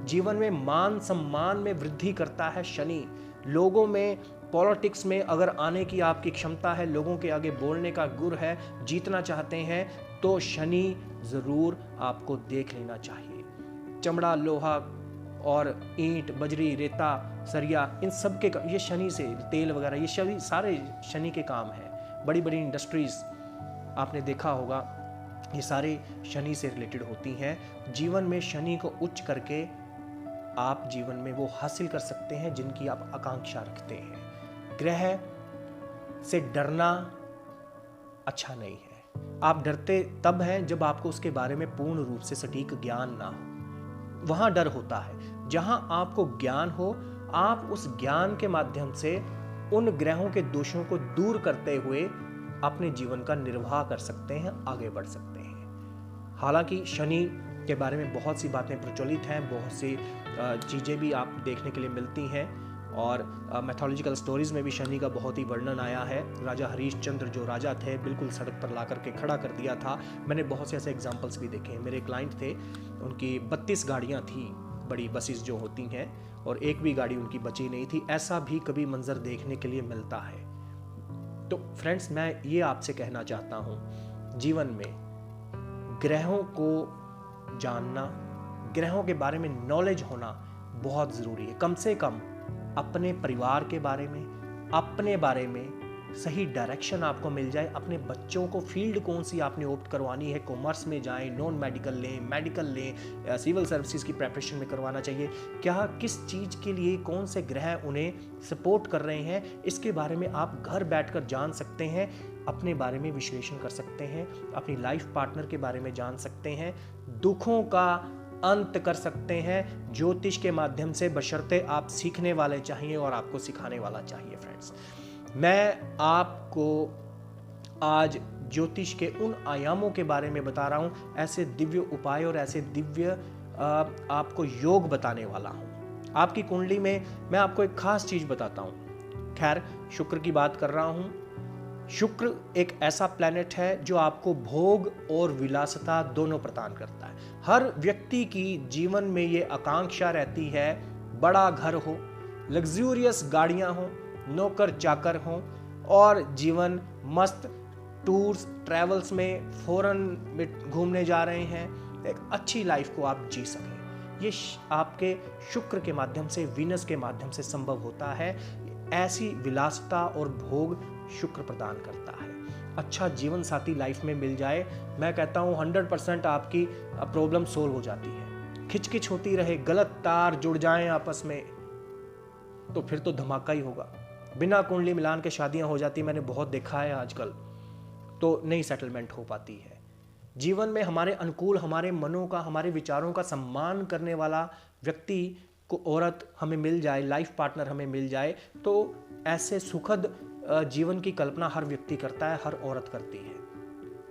जीवन में मान सम्मान में वृद्धि करता है। शनि लोगों में, पॉलिटिक्स में अगर आने की आपकी क्षमता है, लोगों के आगे बोलने का गुर है, जीतना चाहते हैं, तो शनि जरूर आपको देख लेना चाहिए। चमड़ा, लोहा और ईंट, बजरी, रेता, सरिया, इन सब के ये शनि से, तेल वगैरह, ये सभी सारे शनि के काम हैं। बड़ी बड़ी इंडस्ट्रीज आपने देखा होगा, ये सारे शनि से रिलेटेड होती हैं। जीवन में शनि को उच्च करके आप जीवन में वो हासिल कर सकते हैं जिनकी आप आकांक्षा रखते हैं। ग्रह से डरना अच्छा नहीं है। आप डरते तब हैं जब आपको उसके बारे में पूर्ण रूप से सटीक ज्ञान ना हो। वहां डर होता है। जहां आपको ज्ञान हो, आप उस ज्ञान के माध्यम से उन ग्रहों के दोषों को दूर करते हुए अपने जीवन का निर्वाह कर सकते हैं, आगे बढ़ सकते हैं। हालांकि शनि के बारे में बहुत सी बातें प्रचलित हैं, बहुत सी चीज़ें भी आप देखने के लिए मिलती हैं, और मैथोलॉजिकल स्टोरीज में भी शनि का बहुत ही वर्णन आया है। राजा हरीशचंद्र जो राजा थे, बिल्कुल सड़क पर ला करके खड़ा कर दिया था। मैंने बहुत से ऐसे एग्जाम्पल्स भी देखे हैं। मेरे क्लाइंट थे, उनकी 32 गाड़ियाँ थी, बड़ी बसेस जो होती हैं, और एक भी गाड़ी उनकी बची नहीं थी। ऐसा भी कभी मंजर देखने के लिए मिलता है। तो फ्रेंड्स, मैं ये आपसे कहना चाहता हूँ, जीवन में ग्रहों को जानना, ग्रहों के बारे में नॉलेज होना बहुत ज़रूरी है। कम से कम अपने परिवार के बारे में, अपने बारे में सही डायरेक्शन आपको मिल जाए। अपने बच्चों को फील्ड कौन सी आपने ऑप्ट करवानी है, कॉमर्स में जाएं, नॉन मेडिकल लें, मेडिकल लें, सिविल सर्विसेज की प्रिपरेशन में करवाना चाहिए, क्या किस चीज़ के लिए कौन से ग्रह उन्हें सपोर्ट कर रहे हैं, इसके बारे में आप घर बैठकर जान सकते हैं। अपने बारे में विश्लेषण कर सकते हैं, अपनी लाइफ पार्टनर के बारे में जान सकते हैं, दुखों का अंत कर सकते हैं ज्योतिष के माध्यम से, बशर्ते आप सीखने वाले चाहिए और आपको सिखाने वाला चाहिए। फ्रेंड्स, मैं आपको आज ज्योतिष के उन आयामों के बारे में बता रहा हूं, ऐसे दिव्य उपाय और ऐसे दिव्य आपको योग बताने वाला हूं। आपकी कुंडली में मैं आपको एक खास चीज बताता हूं। खैर, शुक्र की बात कर रहा हूं। शुक्र एक ऐसा प्लैनेट है जो आपको भोग और विलासिता दोनों प्रदान करता है। हर व्यक्ति की जीवन में ये आकांक्षा रहती है, बड़ा घर हो, लग्जूरियस गाड़ियां हो, नौकर चाकर हों, और जीवन मस्त टूर्स ट्रैवल्स में, फॉरेन में घूमने जा रहे हैं, एक अच्छी लाइफ को आप जी सकें। ये आपके शुक्र के माध्यम से, वीनस के माध्यम से संभव होता है। ऐसी विलासिता और भोग शुक्र प्रदान करता है। अच्छा जीवन साथी लाइफ में मिल जाए, मैं कहता हूँ 100% आपकी प्रॉब्लम सोल्व हो जाती है। खिचखिच होती रहे, गलत तार जुड़ जाएं आपस में, तो फिर तो धमाका ही होगा। बिना कुंडली मिलान के शादियां हो जाती, मैंने बहुत देखा है आजकल, तो नहीं सेटलमेंट हो पाती है। जीवन में हमारे अनुकूल, हमारे मनों का, हमारे विचारों का सम्मान करने वाला व्यक्ति को औरत हमें मिल जाए, लाइफ पार्टनर हमें मिल जाए, तो ऐसे सुखद जीवन की कल्पना हर व्यक्ति करता है, हर औरत करती है।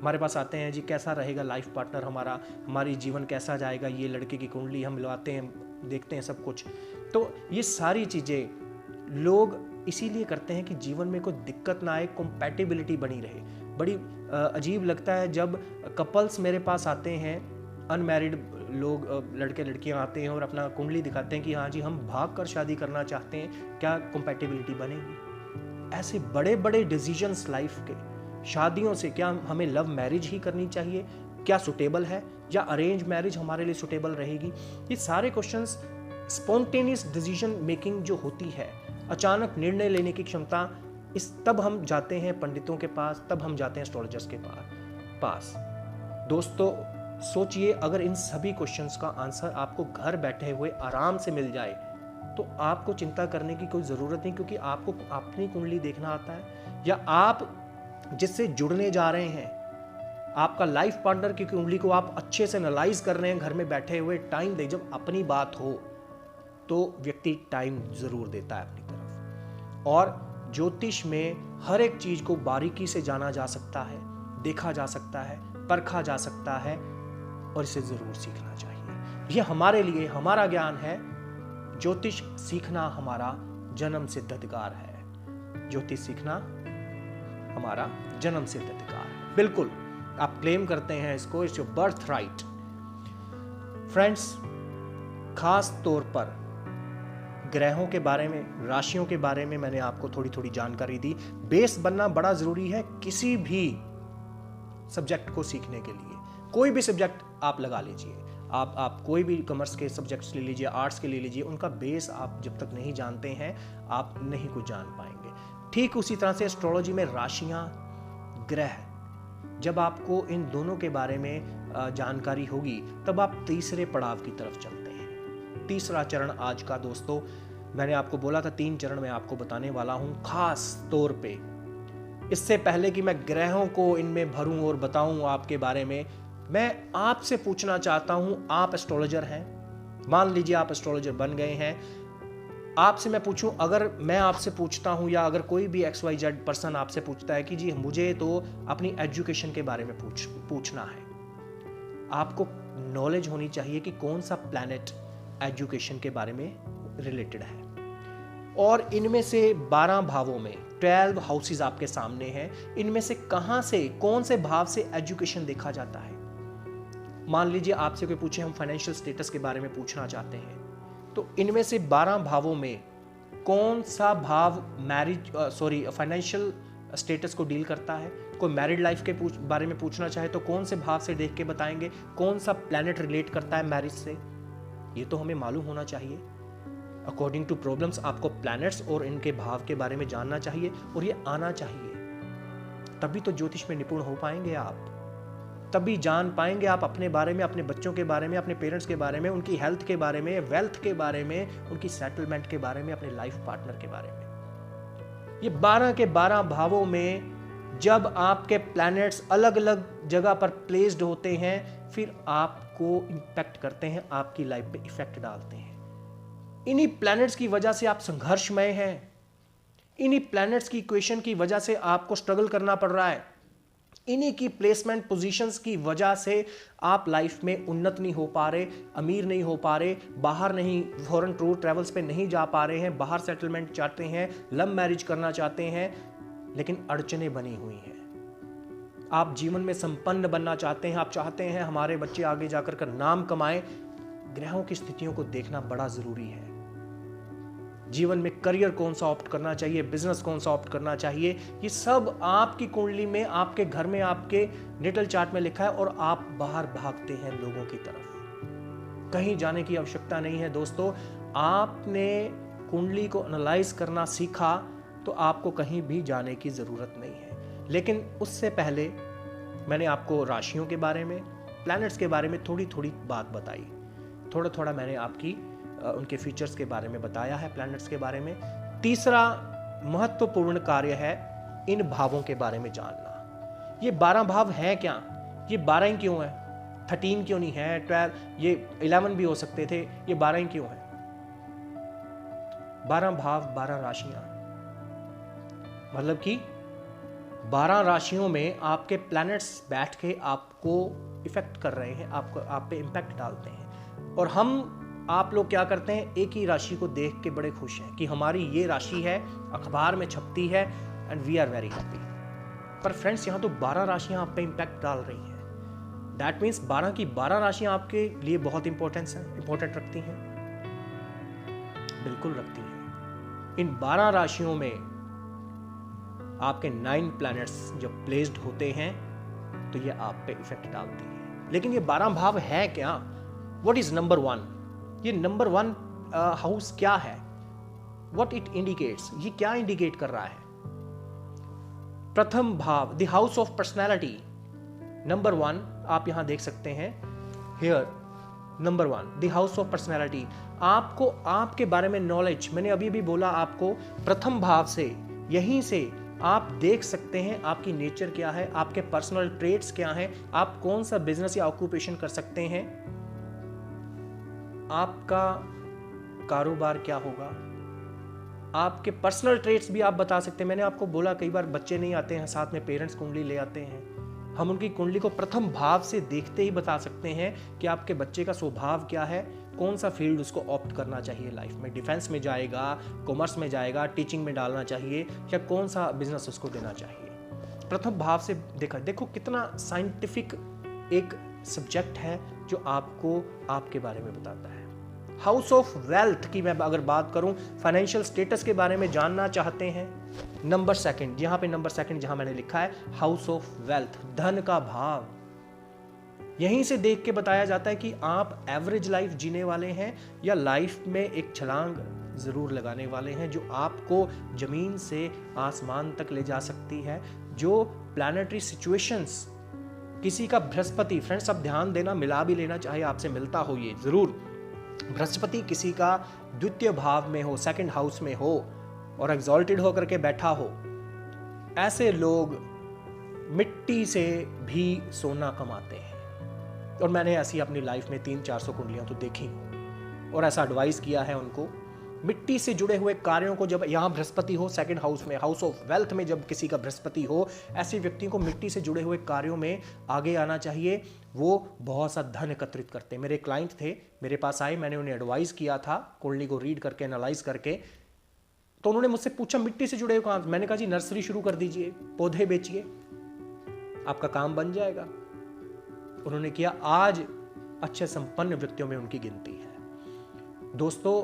हमारे पास आते हैं जी कैसा रहेगा लाइफ पार्टनर हमारा, हमारी जीवन कैसा जाएगा, ये लड़के की कुंडली हम मिलवाते हैं, देखते हैं सब कुछ। तो ये सारी चीज़ें लोग इसीलिए करते हैं कि जीवन में कोई दिक्कत ना आए, कंपैटिबिलिटी बनी रहे। बड़ी अजीब लगता है जब कपल्स मेरे पास आते हैं, अनमैरिड लोग, लड़के लड़कियां आते हैं और अपना कुंडली दिखाते हैं कि हाँ जी हम भाग कर शादी करना चाहते हैं, क्या कंपैटिबिलिटी बनेगी? ऐसे बड़े बड़े डिसीजंस लाइफ के, शादियों से क्या हमें लव मैरिज ही करनी चाहिए, क्या सुटेबल है, या अरेंज मैरिज हमारे लिए सुटेबल रहेगी? ये सारे क्वेश्चंस, स्पॉन्टेनियस डिसीजन मेकिंग जो होती है, अचानक निर्णय लेने की क्षमता, तब हम जाते हैं पंडितों के पास, तब हम जाते हैं एस्ट्रोलॉजर्स के पास। दोस्तों सोचिए, अगर इन सभी क्वेश्चंस का आंसर आपको घर बैठे हुए आराम से मिल जाए तो आपको चिंता करने की कोई ज़रूरत नहीं, क्योंकि आपको अपनी कुंडली देखना आता है, या आप जिससे जुड़ने जा रहे हैं, आपका लाइफ पार्टनर की कुंडली को आप अच्छे से एनालाइज कर रहे हैं घर में बैठे हुए। टाइम दे, जब अपनी बात हो तो व्यक्ति टाइम ज़रूर देता है अपनी तरफ। और ज्योतिष में हर एक चीज़ को बारीकी से जाना जा सकता है, देखा जा सकता है, परखा जा सकता है, और इसे ज़रूर सीखना चाहिए। यह हमारे लिए हमारा ज्ञान है। ज्योतिष सीखना हमारा जन्म सिद्ध अधिकार है। ज्योतिष सीखना हमारा जन्म सिद्ध अधिकार है। बिल्कुल आप क्लेम करते हैं इसको, it's your birth right. Friends, खास तौर पर ग्रहों के बारे में, राशियों के बारे में मैंने आपको थोड़ी थोड़ी जानकारी दी। बेस बनना बड़ा जरूरी है किसी भी सब्जेक्ट को सीखने के लिए। कोई भी सब्जेक्ट आप लगा लीजिए, आप कोई भी कॉमर्स के सब्जेक्ट्स ले लीजिए, आर्ट्स के ले लीजिए, उनका बेस आप जब तक नहीं जानते हैं आप नहीं कुछ जान पाएंगे। ठीक उसी तरह से एस्ट्रोलॉजी में राशियां, ग्रह, जब आपको इन दोनों के बारे में जानकारी होगी तब आप तीसरे पड़ाव की तरफ चलते हैं। तीसरा चरण आज का दोस्तों, मैंने आपको बोला था 3 चरण में आपको बताने वाला हूं खास तौर पे। इससे पहले कि मैं ग्रहों को इनमें भरूं और बताऊं आपके बारे में, मैं आपसे पूछना चाहता हूं, आप एस्ट्रोलॉजर हैं, मान लीजिए आप एस्ट्रोलॉजर बन गए हैं, आपसे मैं पूछूं, अगर मैं आपसे पूछता हूं या अगर कोई भी XYZ पर्सन आपसे पूछता है कि जी मुझे तो अपनी एजुकेशन के बारे में पूछना है, आपको नॉलेज होनी चाहिए कि कौन सा प्लैनेट एजुकेशन के बारे में रिलेटेड है। और इनमें से 12 भावों में 12 हाउसेस आपके सामने हैं, इनमें से कहां से, कौन से भाव से एजुकेशन देखा जाता है। मान लीजिए आपसे कोई पूछे हम फाइनेंशियल स्टेटस के बारे में पूछना चाहते हैं, तो इनमें से 12 भावों में कौन सा भाव फाइनेंशियल स्टेटस को डील करता है। कोई मैरिड लाइफ के बारे में पूछना चाहे तो कौन से भाव से देख के बताएंगे, कौन सा प्लैनेट रिलेट करता है मैरिज से, ये तो हमें मालूम होना चाहिए। अकॉर्डिंग टू प्रॉब्लम्स आपको प्लैनेट्स और इनके भाव के बारे में जानना चाहिए और ये आना चाहिए, तभी तो ज्योतिष में निपुण हो पाएंगे आप, तभी जान पाएंगे आप अपने बारे में, अपने बच्चों के बारे में, अपने पेरेंट्स के बारे में, उनकी हेल्थ के बारे में, वेल्थ के बारे में, उनकी सेटलमेंट के बारे में, अपने लाइफ पार्टनर के बारे में। ये 12 के 12 भावों में जब आपके प्लैनेट्स अलग अलग जगह पर प्लेस्ड होते हैं, फिर आपको इंपैक्ट करते हैं, आपकी लाइफ पे इफेक्ट डालते हैं। इन्हीं प्लैनेट्स की वजह से आप संघर्षमय हैं, इन्हीं प्लैनेट्स की इक्वेशन की वजह से आपको स्ट्रगल करना पड़ रहा है, इन्हीं की प्लेसमेंट पोजीशंस की वजह से आप लाइफ में उन्नत नहीं हो पा रहे, अमीर नहीं हो पा रहे, बाहर नहीं, फॉरेन टूर ट्रैवल्स पे नहीं जा पा रहे हैं, बाहर सेटलमेंट चाहते हैं, लव मैरिज करना चाहते हैं, लेकिन अड़चने बनी हुई हैं। आप जीवन में संपन्न बनना चाहते हैं, आप चाहते हैं हमारे बच्चे आगे जाकर कर नाम कमाएं, ग्रहों की स्थितियों को देखना बड़ा जरूरी है। जीवन में करियर कौन सा ऑप्ट करना चाहिए, बिजनेस कौन सा ऑप्ट करना चाहिए, ये सब आपकी कुंडली में, आपके घर में, आपके नेटल चार्ट में लिखा है, और आप बाहर भागते हैं लोगों की तरफ। कहीं जाने की आवश्यकता नहीं है दोस्तों। आपने कुंडली को एनालाइज करना सीखा तो आपको कहीं भी जाने की जरूरत नहीं है। लेकिन उससे पहले मैंने आपको राशियों के बारे में, प्लैनेट्स के बारे में थोड़ी थोड़ी बात बताई, थोड़ा थोड़ा मैंने आपकी उनके फीचर्स के बारे में बताया है, प्लैनेट्स के बारे में। तीसरा महत्वपूर्ण कार्य है इन भावों के बारे में जानना। ये 12 भाव हैं क्या, ये 12 ही क्यों है, 13 क्यों नहीं है, 12, ये 11 भी हो सकते थे, ये 12 ही क्यों है। 12 भाव 12 राशियां, मतलब कि 12 राशियों में आपके प्लैनेट्स बैठ के आपको इफेक्ट कर रहे हैं, आपको आप पे इम्पैक्ट डालते हैं। और आप लोग क्या करते हैं, एक ही राशि को देख के बड़े खुश हैं कि हमारी ये राशि है, अखबार में छपती है and we are very happy. पर फ्रेंड्स, यहाँ तो 12 राशियां आप पे इम्पैक्ट डाल रही हैं। दैट मीन्स 12 की 12 राशियां आपके लिए बहुत इंपॉर्टेंट रखती हैं, बिल्कुल रखती हैं। इन 12 राशियों में आपके 9 प्लैनेट्स जब प्लेस्ड होते हैं तो ये आप पे इफेक्ट डालती है। लेकिन ये 12 भाव है क्या? What is number 1? ये नंबर 1 हाउस क्या है? What it indicates? ये क्या इंडिकेट कर रहा है? प्रथम भाव, the house of personality, number 1 आप यहां देख सकते हैं। Here number 1 the house of personality. आपको आपके बारे में नॉलेज, मैंने अभी भी बोला आपको, प्रथम भाव से, यहीं से आप देख सकते हैं आपकी नेचर क्या है, आपके पर्सनल ट्रेट्स क्या हैं, आप कौन सा बिजनेस या ऑक्यूपेशन कर सकते हैं, आपका कारोबार क्या होगा, आपके पर्सनल ट्रेट्स भी आप बता सकते हैं। मैंने आपको बोला कई बार बच्चे नहीं आते हैं, साथ में पेरेंट्स कुंडली ले आते हैं। हम उनकी कुंडली को प्रथम भाव से देखते ही बता सकते हैं कि आपके बच्चे का स्वभाव क्या है, कौन सा फील्ड उसको ऑप्ट करना चाहिए लाइफ में, डिफेंस में जाएगा, कॉमर्स में जाएगा, टीचिंग में डालना चाहिए, या कौन सा बिजनेस उसको देना चाहिए। प्रथम भाव से देखो कितना साइंटिफिक एक सब्जेक्ट है जो आपको आपके बारे में बताता है। हाउस ऑफ वेल्थ की मैं अगर बात करूं, फाइनेंशियल स्टेटस के बारे में जानना चाहते हैं, नंबर 2 यहां पे, नंबर 2 जहां मैंने लिखा है हाउस ऑफ वेल्थ, धन का भाव, यहीं से देख के बताया जाता है कि आप एवरेज लाइफ जीने वाले हैं या लाइफ में एक छलांग जरूर लगाने वाले हैं जो आपको जमीन से आसमान तक ले जा सकती है। जो प्लैनेटरी सिचुएशंस, किसी का बृहस्पति, फ्रेंड्स अब ध्यान देना, मिला भी लेना चाहे आपसे मिलता हो ये जरूर, बृहस्पति किसी का द्वितीय भाव में हो, सेकंड हाउस में हो और एग्जॉल्टेड होकर के बैठा हो, ऐसे लोग मिट्टी से भी सोना कमाते हैं। और मैंने ऐसी अपनी लाइफ में 300-400 कुंडलियां तो देखी और ऐसा एडवाइस किया है उनको। मिट्टी से जुड़े हुए कार्यों को, जब यहाँ बृहस्पति हो सेकंड हाउस में, हाउस ऑफ वेल्थ में जब किसी का बृहस्पति हो, ऐसे व्यक्ति को मिट्टी से जुड़े हुए कार्यों में आगे आना चाहिए। वो बहुत सा धन एकत्रित करते हैं। मेरे क्लाइंट थे, मेरे पास आए, मैंने उन्हें एडवाइस किया था कुंडली को रीड करके, एनालाइज करके, तो उन्होंने मुझसे पूछा मिट्टी से जुड़े हुए काम। मैंने कहा जी नर्सरी शुरू कर दीजिए, पौधे बेचिए, आपका काम बन जाएगा। उन्होंने किया। आज अच्छे संपन्न व्यक्तियों में उनकी गिनती है। दोस्तों,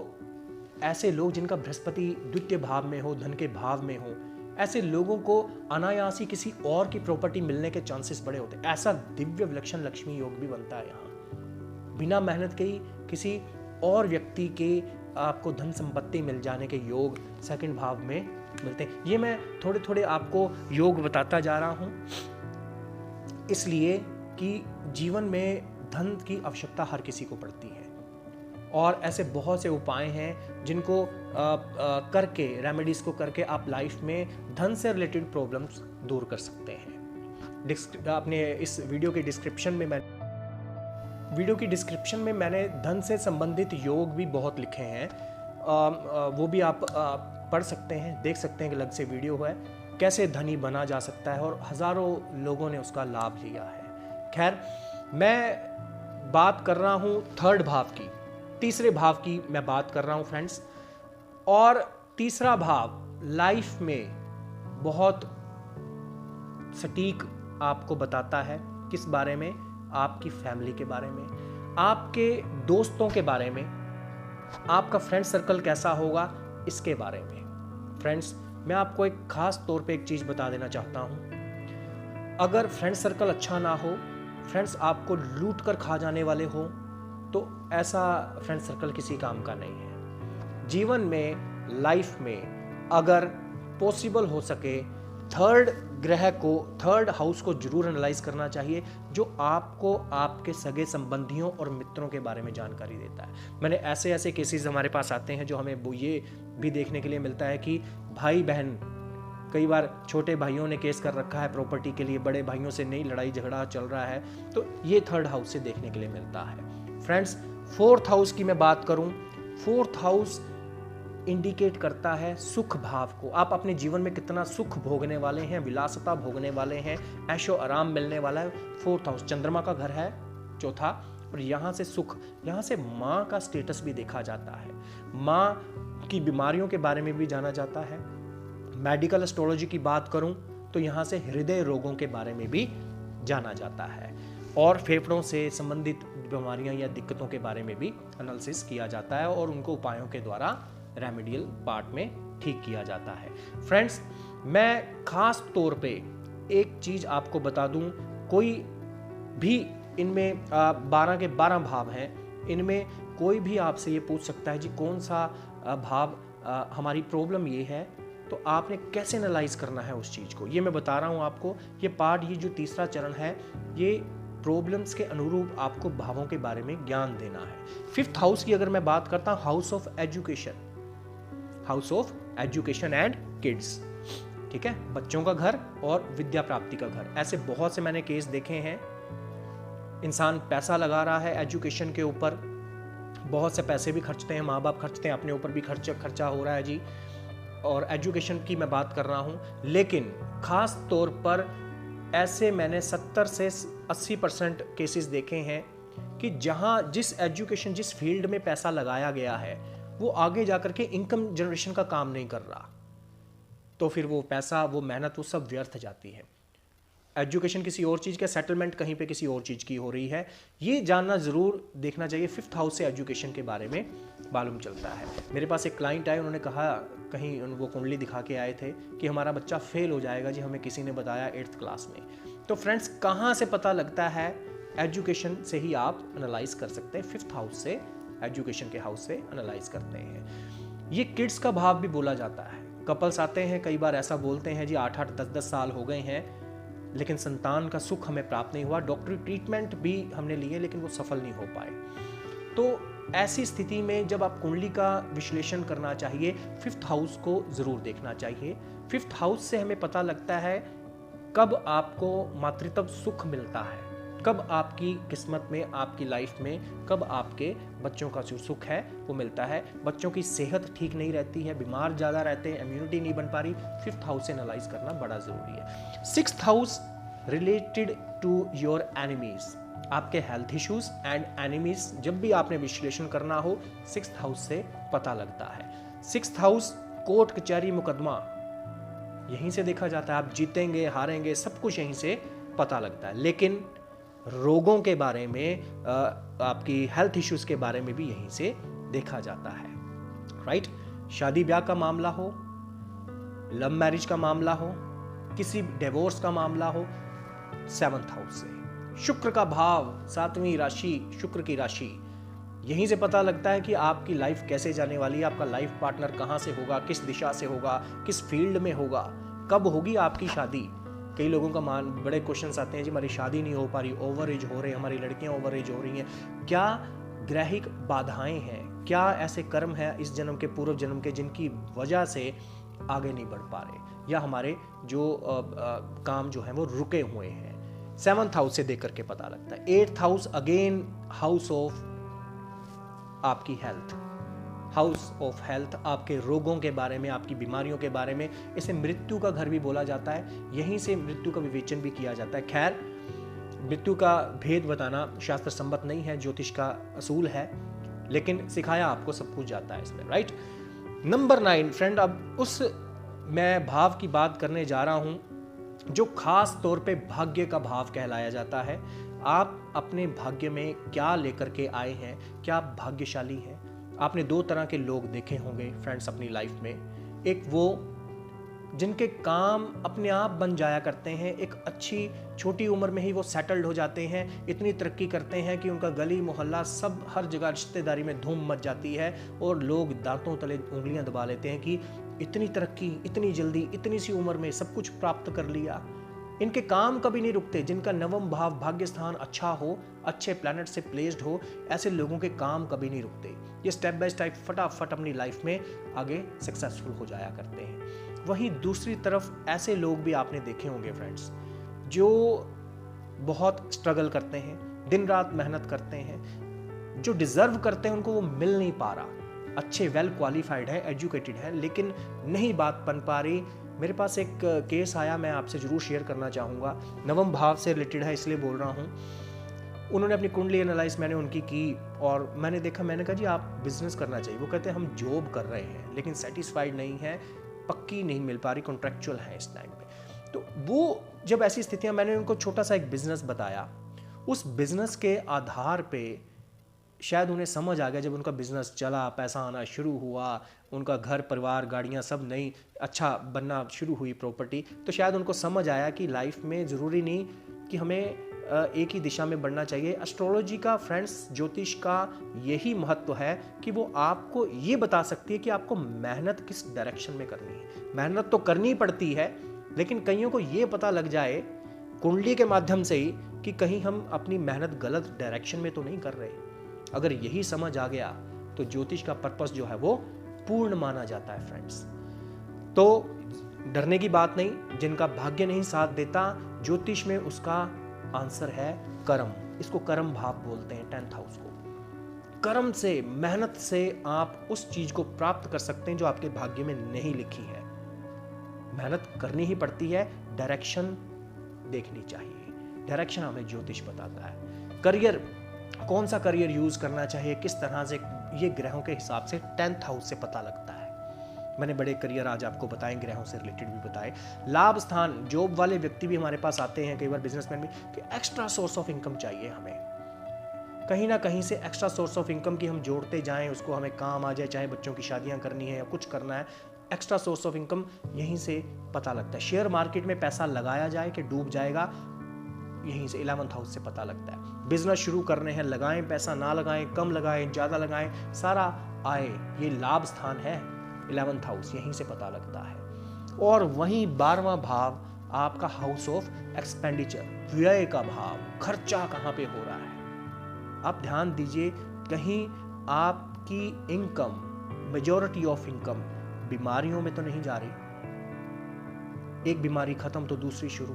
ऐसे लोग जिनका बृहस्पति द्वितीय भाव में हो, धन के भाव में हो, ऐसे लोगों को अनायासी किसी और की प्रॉपर्टी मिलने के चांसेस बड़े होते हैं। ऐसा दिव्य विलक्षण लक्ष्मी योग भी बनता है यहाँ। बिना मेहनत के ही किसी और व्यक्ति के आपको धन संपत्ति मिल जाने के योग सेकंड भाव में मिलते हैं। ये मैं थोड़े थोड़े आपको योग बताता जा रहा हूँ, इसलिए कि जीवन में धन की आवश्यकता हर किसी को पड़ती है और ऐसे बहुत से उपाय हैं जिनको करके, रेमेडीज को करके आप लाइफ में धन से रिलेटेड प्रॉब्लम्स दूर कर सकते हैं। आपने इस वीडियो के डिस्क्रिप्शन में मैंने धन से संबंधित योग भी बहुत लिखे हैं, वो भी आप पढ़ सकते हैं, देख सकते हैं कि अलग से वीडियो है, कैसे धनी बना जा सकता है, और हजारों लोगों ने उसका लाभ लिया है। खैर, मैं बात कर रहा हूं थर्ड भाव की, तीसरे भाव की मैं बात कर रहा हूं फ्रेंड्स। और तीसरा भाव लाइफ में बहुत सटीक आपको बताता है किस बारे में, आपकी फैमिली के बारे में, आपके दोस्तों के बारे में, आपका फ्रेंड सर्कल कैसा होगा इसके बारे में। फ्रेंड्स, मैं आपको एक खास तौर पे एक चीज बता देना चाहता हूं। अगर फ्रेंड सर्कल अच्छा ना हो, फ्रेंड्स आपको लूट कर खा जाने वाले हो, तो ऐसा फ्रेंड सर्कल किसी काम का नहीं है। जीवन में, लाइफ में अगर पॉसिबल हो सके, थर्ड ग्रह को, थर्ड हाउस को जरूर एनालाइज करना चाहिए, जो आपको आपके सगे संबंधियों और मित्रों के बारे में जानकारी देता है। मैंने ऐसे केसेस हमारे पास आते हैं जो हमें वो ये भी देखने के लिए मिलता है कि भाई बहन, कई बार छोटे भाइयों ने केस कर रखा है प्रॉपर्टी के लिए, बड़े भाइयों से नहीं लड़ाई झगड़ा चल रहा है, तो ये थर्ड हाउस से देखने के लिए मिलता है। फ्रेंड्स, फोर्थ हाउस की मैं बात करूं, फोर्थ हाउस इंडिकेट करता है सुख भाव को। आप अपने जीवन में कितना सुख भोगने वाले हैं, विलासिता भोगने वाले हैं, ऐशो आराम मिलने वाला है। 4th हाउस चंद्रमा का घर है, चौथा, और यहाँ से सुख, यहाँ से माँ का स्टेटस भी देखा जाता है, माँ की बीमारियों के बारे में भी जाना जाता है। मेडिकल एस्ट्रोलॉजी की बात करूं तो यहाँ से हृदय रोगों के बारे में भी जाना जाता है, और फेफड़ों से संबंधित बीमारियां या दिक्कतों के बारे में भी एनालिसिस किया जाता है, और उनको उपायों के द्वारा रेमेडियल पार्ट में ठीक किया जाता है। फ्रेंड्स, मैं खास तौर पे एक चीज आपको बता दूं, कोई भी इनमें 12 के 12 भाव हैं, इनमें कोई भी आपसे ये पूछ सकता है जी कौन सा भाव हमारी प्रॉब्लम ये है, तो आपने कैसे एनालाइज करना है उस चीज को, ये मैं बता रहा हूं आपको। ये पार्ट, ये जो तीसरा चरण है, ये प्रॉब्लम्स के अनुरूप आपको भावों के बारे में ज्ञान देना है। 5th हाउस की अगर मैं बात करता हूं, house of education, house of education and kids, ठीक है, बच्चों का घर और विद्या प्राप्ति का घर। ऐसे बहुत से मैंने केस देखे हैं, इंसान पैसा लगा रहा है एजुकेशन के ऊपर, बहुत से पैसे भी खर्चते हैं, माँ बाप खर्चते हैं, अपने ऊपर भी खर्चा हो रहा है जी, और एजुकेशन की मैं बात कर रहा हूं। लेकिन खास तौर पर ऐसे मैंने 70 से 80% केसेस देखे हैं कि जहां जिस एजुकेशन, जिस फील्ड में पैसा लगाया गया है, वो आगे जाकर के इनकम जनरेशन का काम नहीं कर रहा, तो फिर वो पैसा, वो मेहनत, वो सब व्यर्थ जाती है। एजुकेशन किसी और चीज़ का, सेटलमेंट कहीं पे किसी और चीज़ की हो रही है, ये जानना ज़रूर देखना चाहिए। 5th हाउस से एजुकेशन के बारे में मालूम चलता है। मेरे पास एक क्लाइंट आए, उन्होंने कहा, कहीं वो कुंडली दिखा के आए थे कि हमारा बच्चा फेल हो जाएगा जी, हमें किसी ने बताया 8th क्लास में। तो फ्रेंड्स, कहाँ से पता लगता है? एजुकेशन से ही आप एनालाइज कर सकते हैं। 5th हाउस से, एजुकेशन के हाउस से एनालाइज करते हैं। ये किड्स का भाव भी बोला जाता है। कपल्स आते हैं, कई बार ऐसा बोलते हैं जी 8-8, 10-10 साल हो गए हैं लेकिन संतान का सुख हमें प्राप्त नहीं हुआ, डॉक्टरी ट्रीटमेंट भी हमने लिए लेकिन वो सफल नहीं हो पाए। तो ऐसी स्थिति में जब आप कुंडली का विश्लेषण करना चाहिए, 5th हाउस को जरूर देखना चाहिए। 5th हाउस से हमें पता लगता है कब आपको मातृत्व सुख मिलता है, कब आपकी किस्मत में, आपकी लाइफ में, कब आपके बच्चों का जो सुख है वो मिलता है। बच्चों की सेहत ठीक नहीं रहती है, बीमार ज़्यादा रहते हैं, इम्यूनिटी नहीं बन पा रही, 5th हाउस से एनालाइज करना बड़ा ज़रूरी है। 6th house related to your enemies, आपके हेल्थ इश्यूज एंड एनिमीज, जब भी आपने विश्लेषण करना हो 6th हाउस से पता लगता है। 6th हाउस कोर्ट कचहरी मुकदमा, यहीं से देखा जाता है, आप जीतेंगे हारेंगे सब कुछ यहीं से पता लगता है। लेकिन रोगों के बारे में, आपकी हेल्थ इश्यूज के बारे में भी यहीं से देखा जाता है, राइट। शादी ब्याह का मामला हो, लव मैरिज का मामला हो, किसी डिवोर्स का मामला हो, 7th हाउस से। शुक्र का भाव, 7वीं राशि, शुक्र की राशि, यहीं से पता लगता है कि आपकी लाइफ कैसे जाने वाली है, आपका लाइफ पार्टनर कहाँ से होगा, किस दिशा से होगा, किस फील्ड में होगा, कब होगी आपकी शादी। कई लोगों का बड़े क्वेश्चंस आते हैं जी हमारी शादी नहीं हो पा रही, ओवर एज हो रहे, हमारी लड़कियां ओवर एज हो रही हैं। क्या ग्रहिक बाधाएं हैं, क्या ऐसे कर्म है इस जन्म के, पूर्व जन्म के, जिनकी वजह से आगे नहीं बढ़ पा रहे, या हमारे जो काम जो है वो रुके हुए हैं। 7th हाउस से देख करके पता लगता है। 8th house again house of आपकी हेल्थ, हाउस ऑफ हेल्थ, आपके रोगों के बारे में, आपकी बीमारियों के बारे में। इसे मृत्यु का घर भी बोला जाता है, यहीं से मृत्यु का विवेचन भी किया जाता है। खैर, मृत्यु का भेद बताना शास्त्र संबद्ध नहीं है, ज्योतिष का असूल है, लेकिन सिखाया आपको सब कुछ जाता है इसमें, राइट। नंबर 9 फ्रेंड, अब उस मैं भाव की बात करने जा रहा हूं जो खास तौर पे भाग्य का भाव कहलाया जाता है। आप अपने भाग्य में क्या लेकर के आए हैं, क्या आप भाग्यशाली हैं? आपने 2 तरह के लोग देखे होंगे फ्रेंड्स अपनी लाइफ में। एक वो जिनके काम अपने आप बन जाया करते हैं, एक अच्छी छोटी उम्र में ही वो सेटल्ड हो जाते हैं, इतनी तरक्की करते हैं कि उनका गली मोहल्ला सब, हर जगह रिश्तेदारी में धूम मच जाती है, और लोग दांतों तले उंगलियां दबा लेते हैं कि इतनी तरक्की, इतनी जल्दी, इतनी सी उम्र में सब कुछ प्राप्त कर लिया। इनके काम कभी नहीं रुकते। जिनका 9वां भाव भाग्य स्थान अच्छा हो, अच्छे प्लैनेट से प्लेस्ड हो, ऐसे लोगों के काम कभी नहीं रुकते। ये स्टेप बाय स्टेप फटाफट अपनी लाइफ में आगे सक्सेसफुल हो जाया करते हैं। वहीं दूसरी तरफ ऐसे लोग भी आपने देखे होंगे फ्रेंड्स, जो बहुत स्ट्रगल करते हैं, दिन रात मेहनत करते हैं, जो डिजर्व करते हैं उनको वो मिल नहीं पा रहा। अच्छे वेल क्वालिफाइड है, एजुकेटेड है, लेकिन नहीं बात बन पा रही। मेरे पास एक केस आया, मैं आपसे ज़रूर शेयर करना चाहूँगा, नवम भाव से रिलेटेड है इसलिए बोल रहा हूँ। उन्होंने अपनी कुंडली एनालाइज मैंने उनकी की और मैंने देखा, मैंने कहा जी आप बिजनेस करना चाहिए। वो कहते हैं हम जॉब कर रहे हैं लेकिन सेटिस्फाइड नहीं है, पक्की नहीं मिल पा रही, कॉन्ट्रेक्चुअल है इस टाइम पे। तो वो जब ऐसी स्थितियाँ, मैंने उनको छोटा सा एक बिजनेस बताया, उस बिजनेस के आधार पे शायद उन्हें समझ आ गया, जब उनका बिजनेस चला, पैसा आना शुरू हुआ, उनका घर परिवार गाड़ियाँ सब नई अच्छा बनना शुरू हुई, प्रॉपर्टी, तो शायद उनको समझ आया कि लाइफ में ज़रूरी नहीं कि हमें एक ही दिशा में बढ़ना चाहिए। एस्ट्रोलॉजी का, फ्रेंड्स, ज्योतिष का यही महत्व है कि वो आपको ये बता सकती है कि आपको मेहनत किस डायरेक्शन में करनी है। मेहनत तो करनी पड़ती है, लेकिन कईयों को ये पता लग जाए कुंडली के माध्यम से ही कि कहीं हम अपनी मेहनत गलत डायरेक्शन में तो नहीं कर रहे। अगर यही समझ आ गया तो ज्योतिष का पर्पस जो है वो पूर्ण माना जाता है फ्रेंड्स। तो डरने की बात नहीं, जिनका भाग्य नहीं साथ देता, ज्योतिष में उसका आंसर है कर्म। इसको कर्म भाव बोलते हैं, 10th हाउस को। कर्म से, मेहनत से आप उस चीज को प्राप्त कर सकते हैं जो आपके भाग्य में नहीं लिखी है। मेहनत करनी ही पड़ती है, डायरेक्शन देखनी चाहिए। डायरेक्शन हमें ज्योतिष बताता है। करियर, कौन सा करियर यूज करना चाहिए, किस तरह से, ये ग्रहों के हिसाब से 10th हाउस से पता लगता है। मैंने बड़े करियर आज आपको बताएं, ग्रहों से रिलेटेड भी बताए। लाभ स्थान, जॉब वाले व्यक्ति भी हमारे पास आते हैं, कई बार बिजनेसमैन भी, कि एक्स्ट्रा सोर्स ऑफ इनकम चाहिए हमें, कहीं ना कहीं से एक्स्ट्रा सोर्स ऑफ इनकम की हम जोड़ते जाएं, उसको हमें काम आ जाए, चाहे बच्चों की शादियां करनी है या कुछ करना है, एक्स्ट्रा सोर्स ऑफ इनकम यहीं से पता लगता है। शेयर मार्केट में पैसा लगाया जाए कि डूब जाएगा, यहीं से 11th हाउस से पता लगता है। बिजनेस शुरू करने हैं, लगाएं पैसा, ना लगाएं, कम लगाएं, ज्यादा लगाएं, सारा आए, ये लाभ स्थान है 11th हाउस, यहीं से पता लगता है। और वहीं 12वां भाव आपका हाउस ऑफ एक्सपेंडिचर, व्यय का भाव, खर्चा कहां पे हो रहा है। आप ध्यान दीजिए, कहीं आपकी इनकम, मेजॉरिटी ऑफ इनकम बीमारियों में तो नहीं जा रही, एक बीमारी खत्म तो दूसरी शुरू।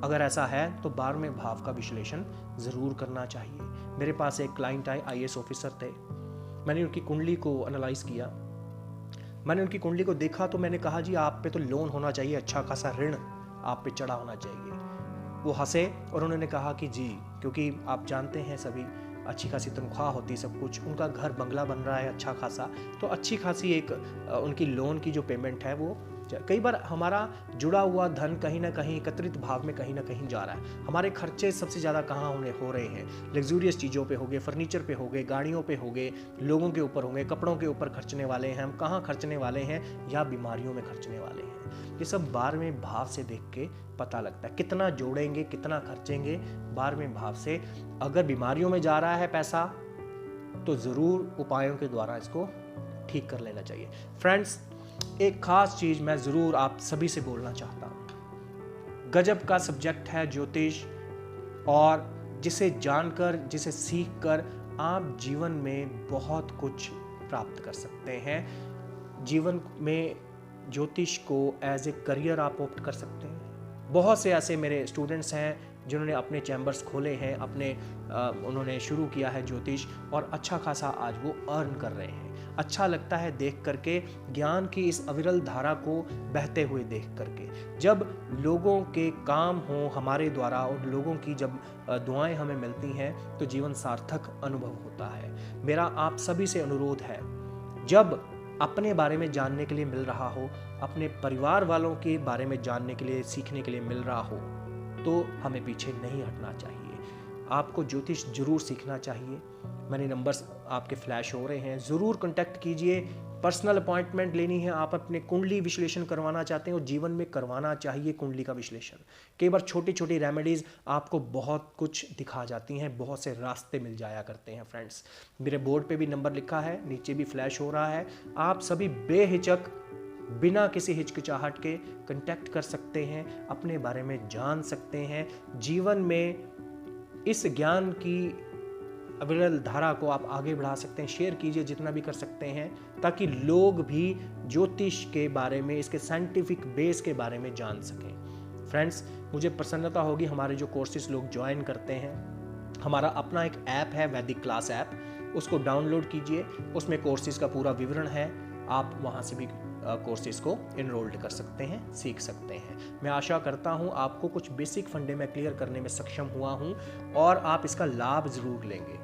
अगर ऐसा है तो 12वें भाव का विश्लेषण जरूर करना चाहिए। मेरे पास एक क्लाइंट आए, IAS ऑफिसर थे, मैंने उनकी कुंडली को एनालाइज किया, मैंने उनकी कुंडली को देखा तो मैंने कहा जी आप पे तो लोन होना चाहिए, अच्छा खासा ऋण आप पे चढ़ा होना चाहिए। वो हंसे और उन्होंने कहा कि जी, क्योंकि आप जानते हैं सभी, अच्छी खासी तनख्वाह होती, सब कुछ, उनका घर बंगला बन रहा है अच्छा खासा, तो अच्छी खासी एक उनकी लोन की जो पेमेंट है वो, कई बार हमारा जुड़ा हुआ धन कहीं ना कहीं एकत्रित भाव में कहीं ना कहीं जा रहा है। हमारे खर्चे सबसे ज़्यादा कहाँ हो रहे हैं, लग्जूरियस चीज़ों पे हो गए, फर्नीचर पे हो गए, गाड़ियों पे हो गए, लोगों के ऊपर होंगे, कपड़ों के ऊपर खर्चने वाले हैं, हम कहाँ खर्चने वाले हैं, या बीमारियों में खर्चने वाले हैं। ये सब 12वें भाव से देख के पता लगता है। कितना जोड़ेंगे, कितना खर्चेंगे 12वें भाव से। अगर बीमारियों में जा रहा है पैसा तो ज़रूर उपायों के द्वारा इसको ठीक कर लेना चाहिए। फ्रेंड्स, एक खास चीज मैं जरूर आप सभी से बोलना चाहता हूं। गजब का सब्जेक्ट है ज्योतिष, और जिसे जानकर, जिसे सीखकर आप जीवन में बहुत कुछ प्राप्त कर सकते हैं। जीवन में ज्योतिष को एज ए करियर आप ऑप्ट कर सकते हैं। बहुत से ऐसे मेरे स्टूडेंट्स हैं जिन्होंने अपने चैम्बर्स खोले हैं, उन्होंने शुरू किया है ज्योतिष, और अच्छा खासा आज वो अर्न कर रहे हैं। अच्छा लगता है देख करके, ज्ञान की इस अविरल धारा को बहते हुए देख करके। जब लोगों के काम हो हमारे द्वारा और लोगों की जब दुआएं हमें मिलती हैं तो जीवन सार्थक अनुभव होता है। मेरा आप सभी से अनुरोध है, जब अपने बारे में जानने के लिए मिल रहा हो, अपने परिवार वालों के बारे में जानने के लिए, सीखने के लिए मिल रहा हो, तो हमें पीछे नहीं हटना चाहिए। आपको ज्योतिष जरूर सीखना चाहिए। मैंने नंबर्स आपके फ्लैश हो रहे हैं, ज़रूर कांटेक्ट कीजिए। पर्सनल अपॉइंटमेंट लेनी है, आप अपने कुंडली विश्लेषण करवाना चाहते हैं और जीवन में करवाना चाहिए कुंडली का विश्लेषण। कई बार छोटी छोटी रेमेडीज़ आपको बहुत कुछ दिखा जाती हैं, बहुत से रास्ते मिल जाया करते हैं फ्रेंड्स। मेरे बोर्ड पे भी नंबर लिखा है, नीचे भी फ्लैश हो रहा है। आप सभी बेहिचक, बिना किसी हिचकिचाहट के कांटेक्ट कर सकते हैं, अपने बारे में जान सकते हैं। जीवन में इस ज्ञान की अविरल धारा को आप आगे बढ़ा सकते हैं। शेयर कीजिए जितना भी कर सकते हैं, ताकि लोग भी ज्योतिष के बारे में, इसके साइंटिफिक बेस के बारे में जान सकें। फ्रेंड्स, मुझे प्रसन्नता होगी हमारे जो कोर्सेज लोग ज्वाइन करते हैं। हमारा अपना एक ऐप है, वैदिक क्लास ऐप, उसको डाउनलोड कीजिए, उसमें कोर्सेज़ का पूरा विवरण है, आप वहाँ से भी कोर्सेज़ को इनरोल्ड कर सकते हैं, सीख सकते हैं। मैं आशा करता हूँ आपको कुछ बेसिक फंडे में क्लियर करने में सक्षम हुआ हूँ और आप इसका लाभ ज़रूर लेंगे।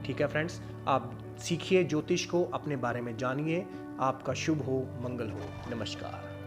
ठीक है फ्रेंड्स, आप सीखिए ज्योतिष को, अपने बारे में जानिए। आपका शुभ हो, मंगल हो। नमस्कार।